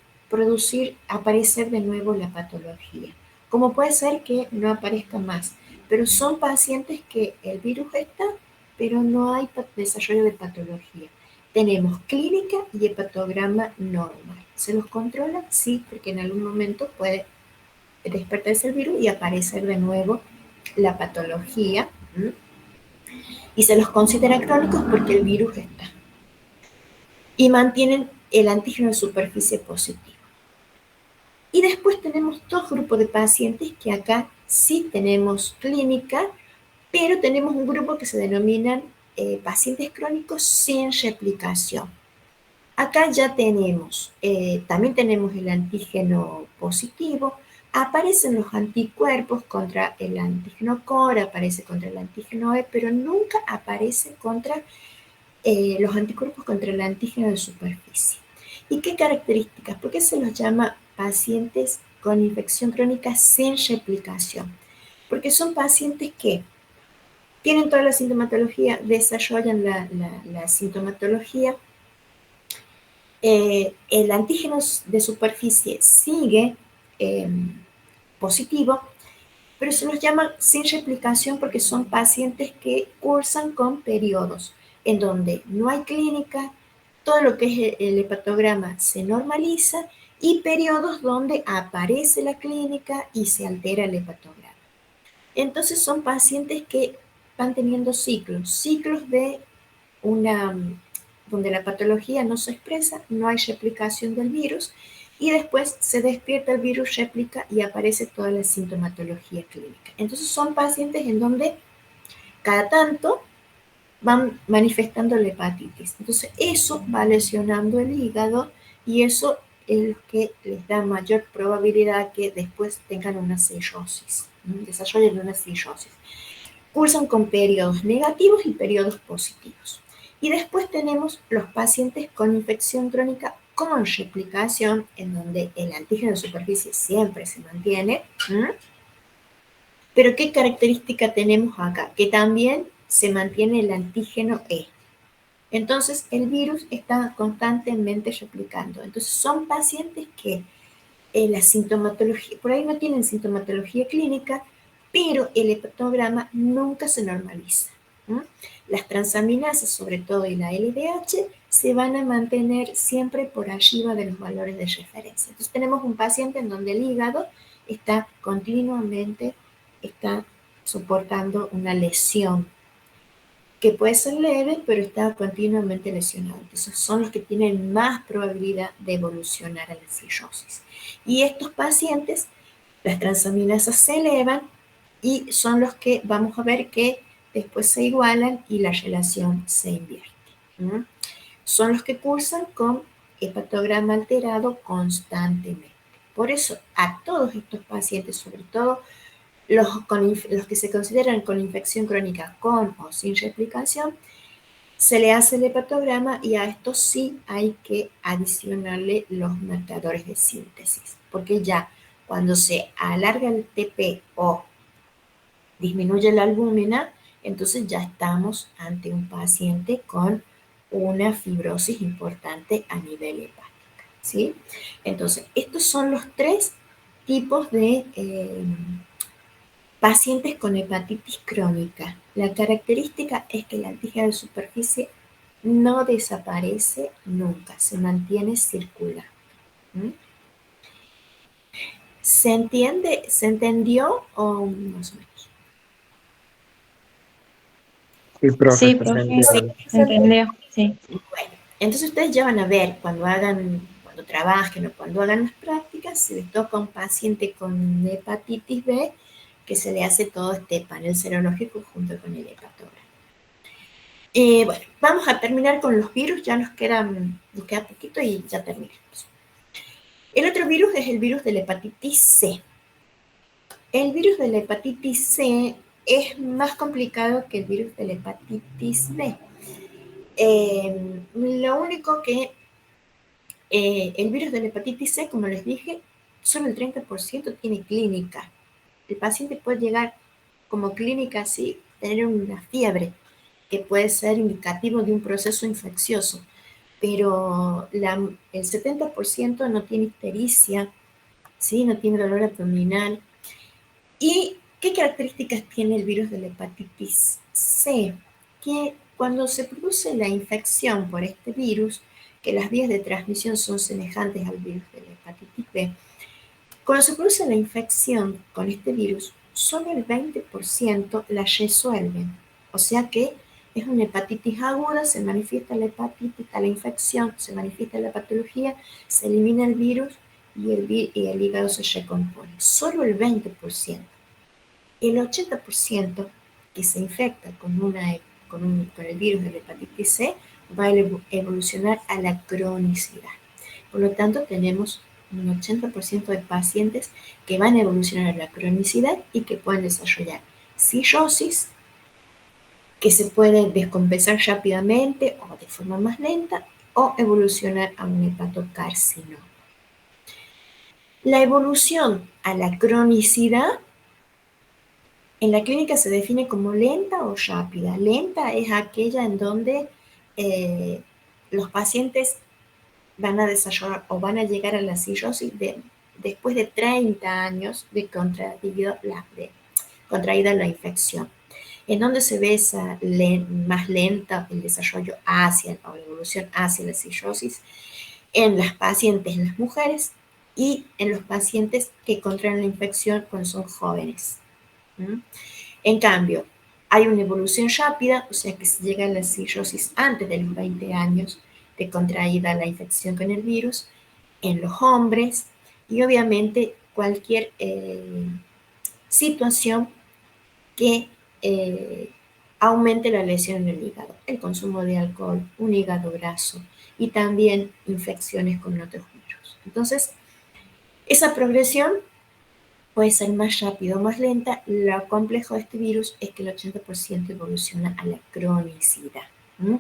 aparecer de nuevo la patología. Como puede ser que no aparezca más, pero son pacientes que el virus está, pero no hay desarrollo de patología. Tenemos clínica y hepatograma normal. ¿Se los controla? Sí, porque en algún momento puede despertarse el virus y aparecer de nuevo la patología. Y se los considera crónicos porque el virus está. Y mantienen el antígeno de superficie positivo. Y después tenemos dos grupos de pacientes que acá sí tenemos clínica, pero tenemos un grupo que se denominan pacientes crónicos sin replicación. Acá ya también tenemos el antígeno positivo, aparecen los anticuerpos contra el antígeno core, aparece contra el antígeno E, pero nunca aparece contra los anticuerpos contra el antígeno de superficie. ¿Y qué características? ¿Por qué se los llama pacientes con infección crónica sin replicación, porque son pacientes que tienen toda la sintomatología, desarrollan la sintomatología, el antígeno de superficie sigue eh, positivo, pero se los llama sin replicación porque son pacientes que cursan con periodos en donde no hay clínica, todo lo que es el hepatograma se normaliza y periodos donde aparece la clínica y se altera el hepatograma. Entonces son pacientes que van teniendo ciclos de una, donde la patología no se expresa, no hay replicación del virus y después se despierta el virus, replica y aparece toda la sintomatología clínica. Entonces son pacientes en donde cada tanto van manifestando la hepatitis. Entonces eso va lesionando el hígado y eso es lo que les da mayor probabilidad que después tengan una cirrosis, desarrollen una cirrosis. Cursan con periodos negativos y periodos positivos. Y después tenemos los pacientes con infección crónica con replicación, en donde el antígeno de superficie siempre se mantiene. Pero ¿qué característica tenemos acá? Que también se mantiene el antígeno E. Entonces, el virus está constantemente replicando. Entonces, son pacientes que la sintomatología, por ahí no tienen sintomatología clínica, pero el hepatograma nunca se normaliza. Las transaminasas, sobre todo y la LDH, se van a mantener siempre por arriba de los valores de referencia. Entonces tenemos un paciente en donde el hígado está continuamente soportando una lesión que puede ser leve, pero está continuamente lesionado. Entonces son los que tienen más probabilidad de evolucionar a la cirrosis. Y estos pacientes, las transaminasas se elevan y son los que vamos a ver que después se igualan y la relación se invierte. Son los que cursan con hepatograma alterado constantemente. Por eso a todos estos pacientes, sobre todo los que se consideran con infección crónica con o sin replicación, se le hace el hepatograma y a estos sí hay que adicionarle los marcadores de síntesis, porque ya cuando se alarga el TP o disminuye la albúmina, entonces ya estamos ante un paciente con una fibrosis importante a nivel hepático, ¿sí? Entonces, estos son los tres tipos de pacientes con hepatitis crónica. La característica es que el antígeno de superficie no desaparece nunca, se mantiene circular. ¿Se entiende? ¿Se entendió o más o menos? Sí, profe, Sí, se profe, entiende. se entendió, sí. Bueno, entonces ustedes ya van a ver cuando trabajen o cuando hagan las prácticas, si les toca un paciente con hepatitis B, que se le hace todo este panel serológico junto con el hepatograma. Bueno, vamos a terminar con los virus, ya nos queda poquito y ya terminamos. El otro virus es el virus de la hepatitis C. El virus de la hepatitis C es más complicado que el virus de la hepatitis B. Lo único que el virus de la hepatitis C, como les dije, solo el 30% tiene clínica. El paciente puede llegar como clínica así, tener una fiebre, que puede ser indicativo de un proceso infeccioso, pero el 70% no tiene ictericia, ¿sí? No tiene dolor abdominal. ¿Y qué características tiene el virus de la hepatitis C? Que cuando se produce la infección por este virus, que las vías de transmisión son semejantes al virus de la hepatitis B, cuando se produce la infección con este virus, solo el 20% la resuelven. O sea que es una hepatitis aguda, se manifiesta la hepatitis, la infección, se manifiesta la patología, se elimina el virus y el hígado se recompone. Solo el 20%. El 80% que se infecta con el virus de la hepatitis C va a evolucionar a la cronicidad. Por lo tanto, tenemos un 80% de pacientes que van a evolucionar a la cronicidad y que pueden desarrollar cirrosis, que se puede descompensar rápidamente o de forma más lenta, o evolucionar a un hepatocarcinoma. La evolución a la cronicidad en la clínica se define como lenta o rápida. Lenta es aquella en donde eh, los pacientes van a desarrollar o van a llegar a la cirrosis después de 30 años de contraída la infección. En donde se ve más lenta el desarrollo hacia o la evolución hacia la cirrosis en las pacientes, en las mujeres y en los pacientes que contraen la infección cuando son jóvenes. ¿Mm? En cambio, hay una evolución rápida, o sea que se llega a la cirrosis antes de los 20 años de contraída la infección con el virus en los hombres y obviamente cualquier situación que aumente la lesión en el hígado, el consumo de alcohol, un hígado graso y también infecciones con otros virus. Entonces, esa progresión puede ser más rápida o más lenta. Lo complejo de este virus es que el 80% evoluciona a la cronicidad. ¿Mm?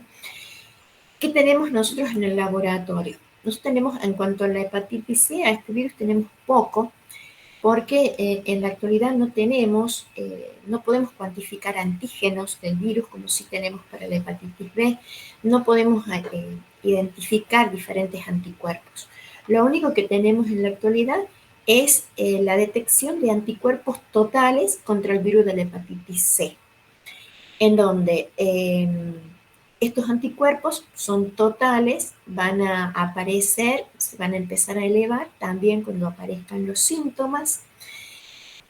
¿Qué tenemos nosotros en el laboratorio? Nosotros tenemos, en cuanto a la hepatitis C, a este virus tenemos poco, porque en la actualidad no podemos cuantificar antígenos del virus como si tenemos para la hepatitis B, no podemos identificar diferentes anticuerpos. Lo único que tenemos en la actualidad es la detección de anticuerpos totales contra el virus de la hepatitis C, en donde estos anticuerpos son totales, van a aparecer, se van a empezar a elevar también cuando aparezcan los síntomas.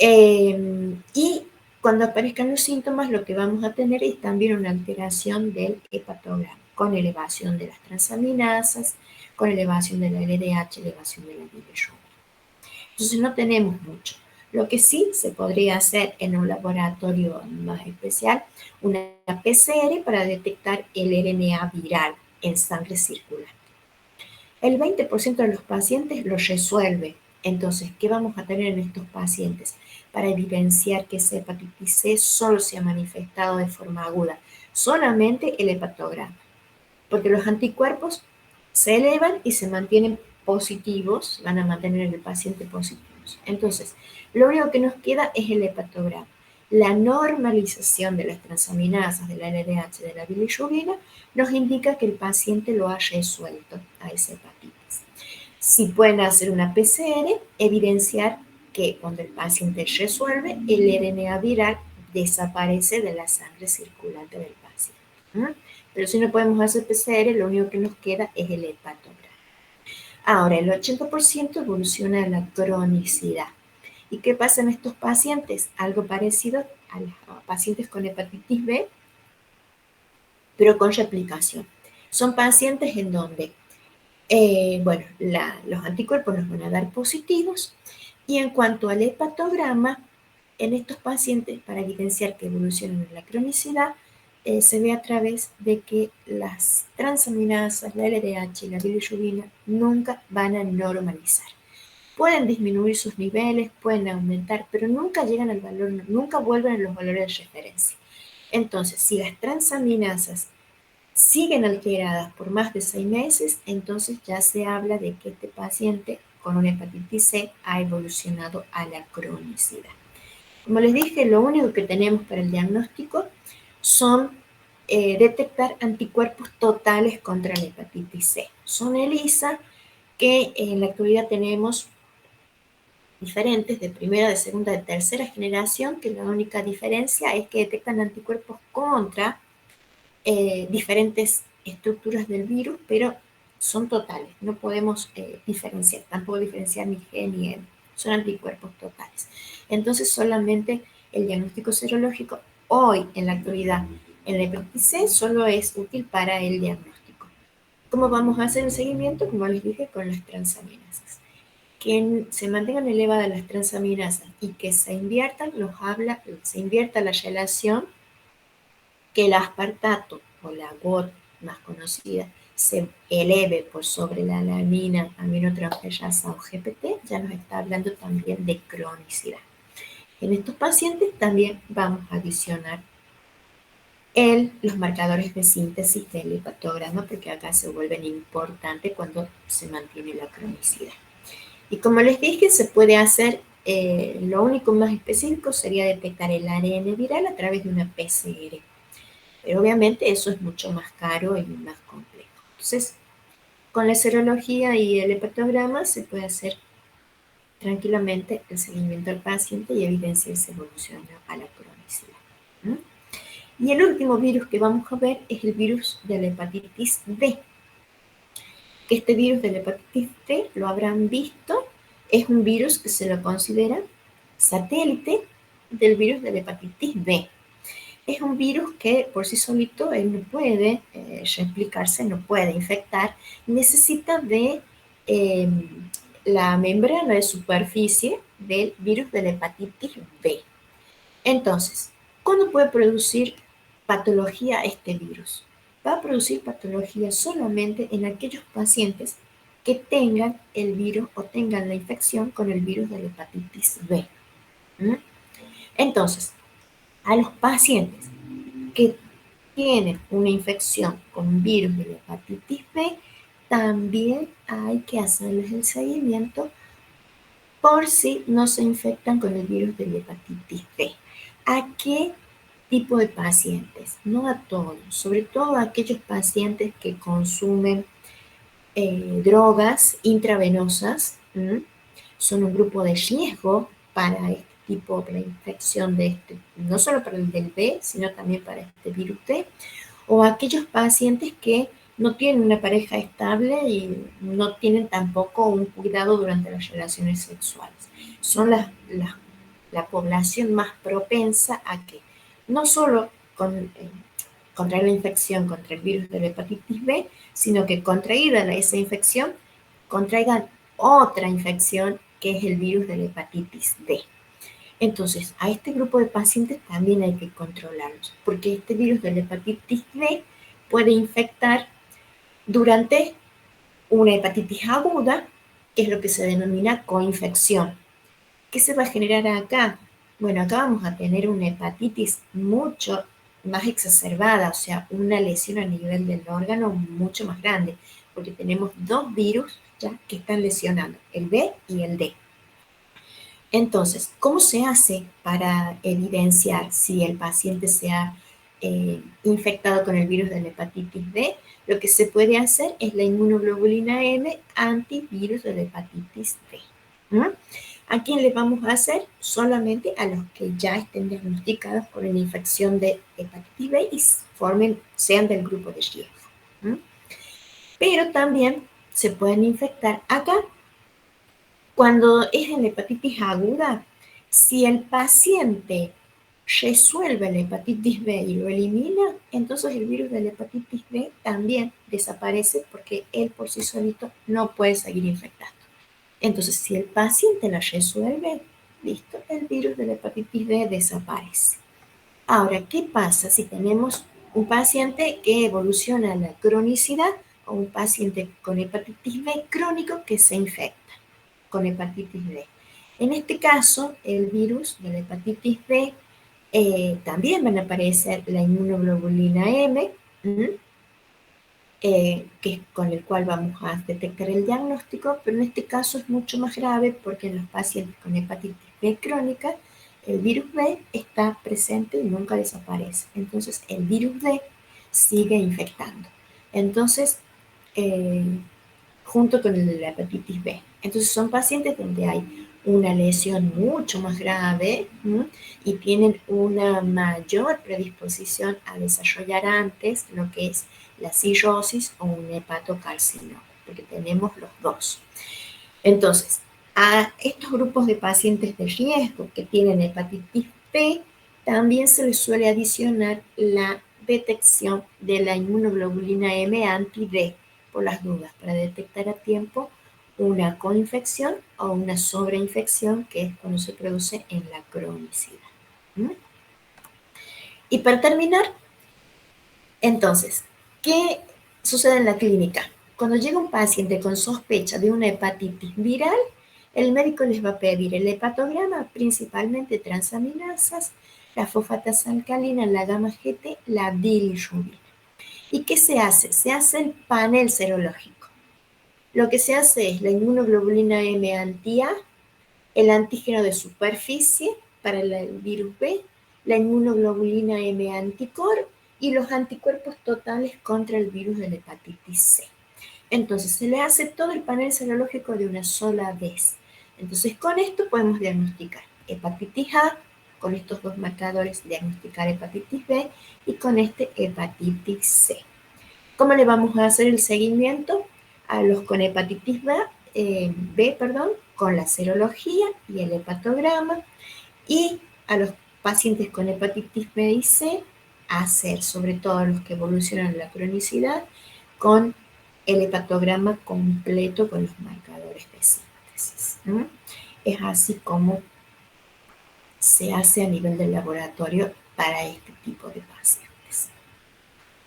Y cuando aparezcan los síntomas, lo que vamos a tener es también una alteración del hepatograma, con elevación de las transaminasas, con elevación de la LDH, elevación de la bilirrubina. Entonces no tenemos mucho. Lo que sí se podría hacer en un laboratorio más especial, una PCR para detectar el RNA viral en sangre circulante. El 20% de los pacientes lo resuelve. Entonces, ¿qué vamos a tener en estos pacientes? Para evidenciar que esa hepatitis C solo se ha manifestado de forma aguda, solamente el hepatograma, porque los anticuerpos se elevan y se mantienen positivos, van a mantener en el paciente positivos. Entonces, lo único que nos queda es el hepatograma. La normalización de las transaminasas, de la LDH, de la bilirrubina, nos indica que el paciente lo ha resuelto a esa hepatitis. Si pueden hacer una PCR, evidenciar que cuando el paciente resuelve, el RNA viral desaparece de la sangre circulante del paciente. ¿Mm? Pero si no podemos hacer PCR, lo único que nos queda es el hepatograma. Ahora, el 80% evoluciona a la cronicidad. ¿Y qué pasa en estos pacientes? Algo parecido a los pacientes con hepatitis B, pero con replicación. Son pacientes en donde, los anticuerpos nos van a dar positivos y en cuanto al hepatograma, en estos pacientes, para evidenciar que evolucionan en la cronicidad, se ve a través de que las transaminasas, la LDH y la bilirrubina nunca van a normalizar. Pueden disminuir sus niveles, pueden aumentar, pero nunca llegan al valor, nunca vuelven a los valores de referencia. Entonces, si las transaminasas siguen alteradas por más de 6 meses, entonces ya se habla de que este paciente con una hepatitis C ha evolucionado a la cronicidad. Como les dije, lo único que tenemos para el diagnóstico son detectar anticuerpos totales contra la hepatitis C. Son ELISA, que en la actualidad tenemos diferentes de primera, de segunda, de tercera generación, que la única diferencia es que detectan anticuerpos contra diferentes estructuras del virus, pero son totales, no podemos diferenciar, tampoco diferenciar ni G ni M, son anticuerpos totales. Entonces solamente el diagnóstico serológico hoy en la actualidad en la hepatitis C solo es útil para el diagnóstico. ¿Cómo vamos a hacer el seguimiento? Como les dije, con las transaminasas. Que se mantengan elevadas las transaminasas y que se invierta la relación, que el aspartato o la GOT más conocida se eleve por sobre la alanina, aminotransferasa o GPT, ya nos está hablando también de cronicidad. En estos pacientes también vamos a adicionar los marcadores de síntesis del hepatograma, porque acá se vuelven importantes cuando se mantiene la cronicidad. Y como les dije, se puede hacer, lo único más específico sería detectar el ARN viral a través de una PCR. Pero obviamente eso es mucho más caro y más complejo. Entonces, con la serología y el hepatograma se puede hacer tranquilamente el seguimiento al paciente y evidenciar si evoluciona a la cronicidad. ¿Mm? Y el último virus que vamos a ver es el virus de la hepatitis B. Que este virus de la hepatitis B, lo habrán visto, es un virus que se lo considera satélite del virus de la hepatitis B. Es un virus que por sí solito él no puede replicarse, no puede infectar, necesita de eh, la membrana de superficie del virus de la hepatitis B. Entonces, ¿cuándo puede producir patología este virus? Va a producir patología solamente en aquellos pacientes que tengan el virus o tengan la infección con el virus de la hepatitis B. ¿Mm? Entonces, a los pacientes que tienen una infección con un virus de la hepatitis B, también hay que hacerles el seguimiento por si no se infectan con el virus de la hepatitis B. ¿A qué tipo de pacientes? No a todos, sobre todo a aquellos pacientes que consumen drogas intravenosas, son un grupo de riesgo para este tipo de infección de este, no solo para el del B, sino también para este virus D, o aquellos pacientes que no tienen una pareja estable y no tienen tampoco un cuidado durante las relaciones sexuales. Son la población más propensa a que no solo contraer la infección contra el virus de la hepatitis B, sino que contraída esa infección, contraigan otra infección que es el virus de la hepatitis D. Entonces, a este grupo de pacientes también hay que controlarlos, porque este virus de la hepatitis B puede infectar durante una hepatitis aguda, que es lo que se denomina coinfección. ¿Qué se va a generar acá? Bueno, acá vamos a tener una hepatitis mucho más exacerbada, o sea, una lesión a nivel del órgano mucho más grande, porque tenemos dos virus ya que están lesionando, el B y el D. Entonces, ¿cómo se hace para evidenciar si el paciente se ha infectado con el virus de la hepatitis B? Lo que se puede hacer es la inmunoglobulina M antivirus de la hepatitis B. ¿Mm? ¿A quién le vamos a hacer? Solamente a los que ya estén diagnosticados con una infección de hepatitis B y sean del grupo de riesgo. ¿Mm? Pero también se pueden infectar acá. Cuando es en la hepatitis aguda, si el paciente resuelve la hepatitis B y lo elimina, entonces el virus de la hepatitis B también desaparece porque él por sí solito no puede seguir infectando. Entonces, si el paciente la resuelve, listo, el virus de la hepatitis B desaparece. Ahora, ¿qué pasa si tenemos un paciente que evoluciona a la cronicidad o un paciente con hepatitis B crónico que se infecta con hepatitis B? En este caso, el virus de la hepatitis B también van a aparecer la inmunoglobulina M, que es con el cual vamos a detectar el diagnóstico, pero en este caso es mucho más grave porque en los pacientes con hepatitis B crónica, el virus B está presente y nunca desaparece. Entonces, el virus D sigue infectando. Entonces, eh, junto con el de la hepatitis B. Entonces son pacientes donde hay una lesión mucho más grave, y tienen una mayor predisposición a desarrollar antes lo que es la cirrosis o un hepatocarcinoma, porque tenemos los dos. Entonces, a estos grupos de pacientes de riesgo que tienen hepatitis B, también se les suele adicionar la detección de la inmunoglobulina M anti-D, por las dudas, para detectar a tiempo una coinfección o una sobreinfección, que es cuando se produce en la cronicidad. ¿Mm? Y para terminar, entonces, ¿qué sucede en la clínica? Cuando llega un paciente con sospecha de una hepatitis viral, el médico les va a pedir el hepatograma, principalmente transaminasas, la fosfatasa alcalina, la gamma GT, la bilirrubina. ¿Y qué se hace? Se hace el panel serológico. lo que se hace es la inmunoglobulina M anti-A, el antígeno de superficie para el virus B, la inmunoglobulina M anticore y los anticuerpos totales contra el virus de la hepatitis C. Entonces se le hace todo el panel serológico de una sola vez. Entonces con esto podemos diagnosticar hepatitis A, con estos dos marcadores diagnosticar hepatitis B y con este hepatitis C. ¿Cómo le vamos a hacer el seguimiento a los con hepatitis B, con la serología y el hepatograma, y a los pacientes con hepatitis B y C hacer, sobre todo los que evolucionan la cronicidad, con el hepatograma completo con los marcadores de síntesis. Es así como se hace a nivel del laboratorio para este tipo de pacientes.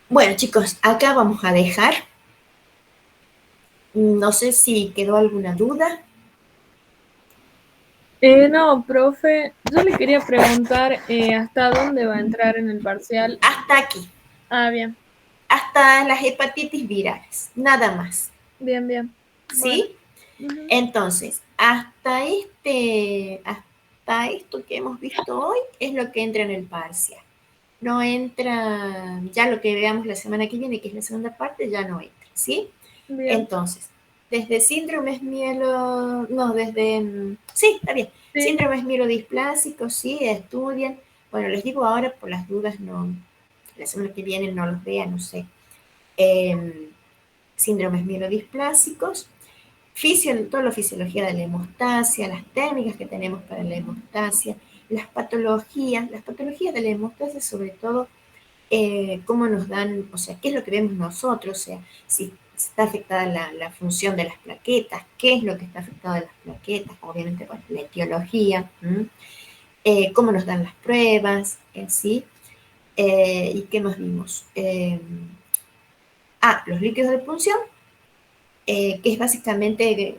Bueno, chicos, acá vamos a dejar. No sé si quedó alguna duda. No, profe, yo le quería preguntar hasta dónde va a entrar en el parcial. Hasta aquí. Ah, bien. Hasta las hepatitis virales, nada más. Bien, bien. ¿Sí? Bueno. Entonces, hasta esto que hemos visto hoy es lo que entra en el parcial. No entra, ya lo que veamos la semana que viene, que es la segunda parte, ya no entra, ¿sí? Bien. Entonces, desde síndromes sí, está bien. Sí. Síndromes mielodisplásicos, sí, estudian. Bueno, les digo ahora por las dudas, no, la semana que viene no los vean, no sé. Síndromes mielodisplásicos, toda la fisiología de la hemostasia, las técnicas que tenemos para la hemostasia, las patologías de la hemostasia, sobre todo, cómo nos dan, o sea, qué es lo que vemos nosotros, o sea, si está afectada la función de las plaquetas, qué es lo que está afectado de las plaquetas, obviamente, bueno, la etiología, cómo nos dan las pruebas, ¿sí? ¿Y qué más vimos? Los líquidos de punción, que es básicamente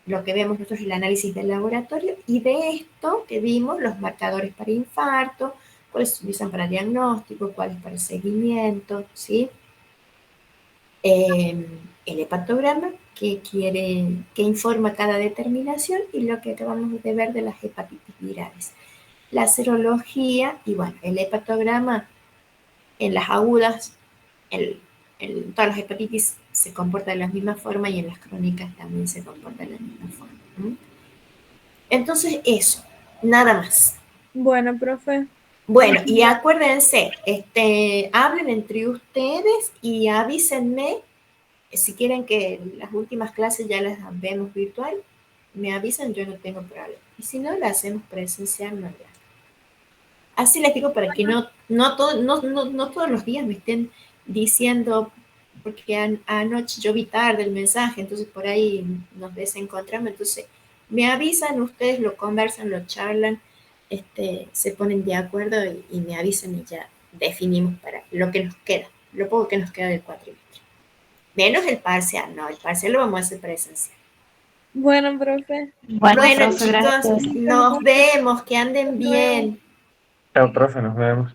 lo que vemos nosotros en el análisis del laboratorio, y de esto que vimos, los marcadores para infarto, cuáles se utilizan para diagnóstico, cuáles para seguimiento, ¿sí? El hepatograma, que informa cada determinación, y lo que acabamos de ver de las hepatitis virales. La serología, y bueno, el hepatograma en las agudas, en todas las hepatitis se comporta de la misma forma y en las crónicas también se comporta de la misma forma. Entonces eso, nada más. Bueno, profe. Bueno, y acuérdense, hablen entre ustedes y avísenme si quieren que las últimas clases ya las vemos virtual. Me avisan, yo no tengo problema. Y si no, las hacemos presencial, no. Así les digo para que no todos los días me estén diciendo, porque anoche yo vi tarde el mensaje, entonces por ahí nos desencontramos, entonces me avisan, ustedes lo conversan, lo charlan, se ponen de acuerdo y me avisan y ya definimos para lo que nos queda, lo poco que nos queda del cuatrimestre. Menos el parcial, no, el parcial lo vamos a hacer presencial. Bueno, profe. Bueno, profe, chicos, gracias. Nos vemos, que anden bien. Chao, profe, nos vemos.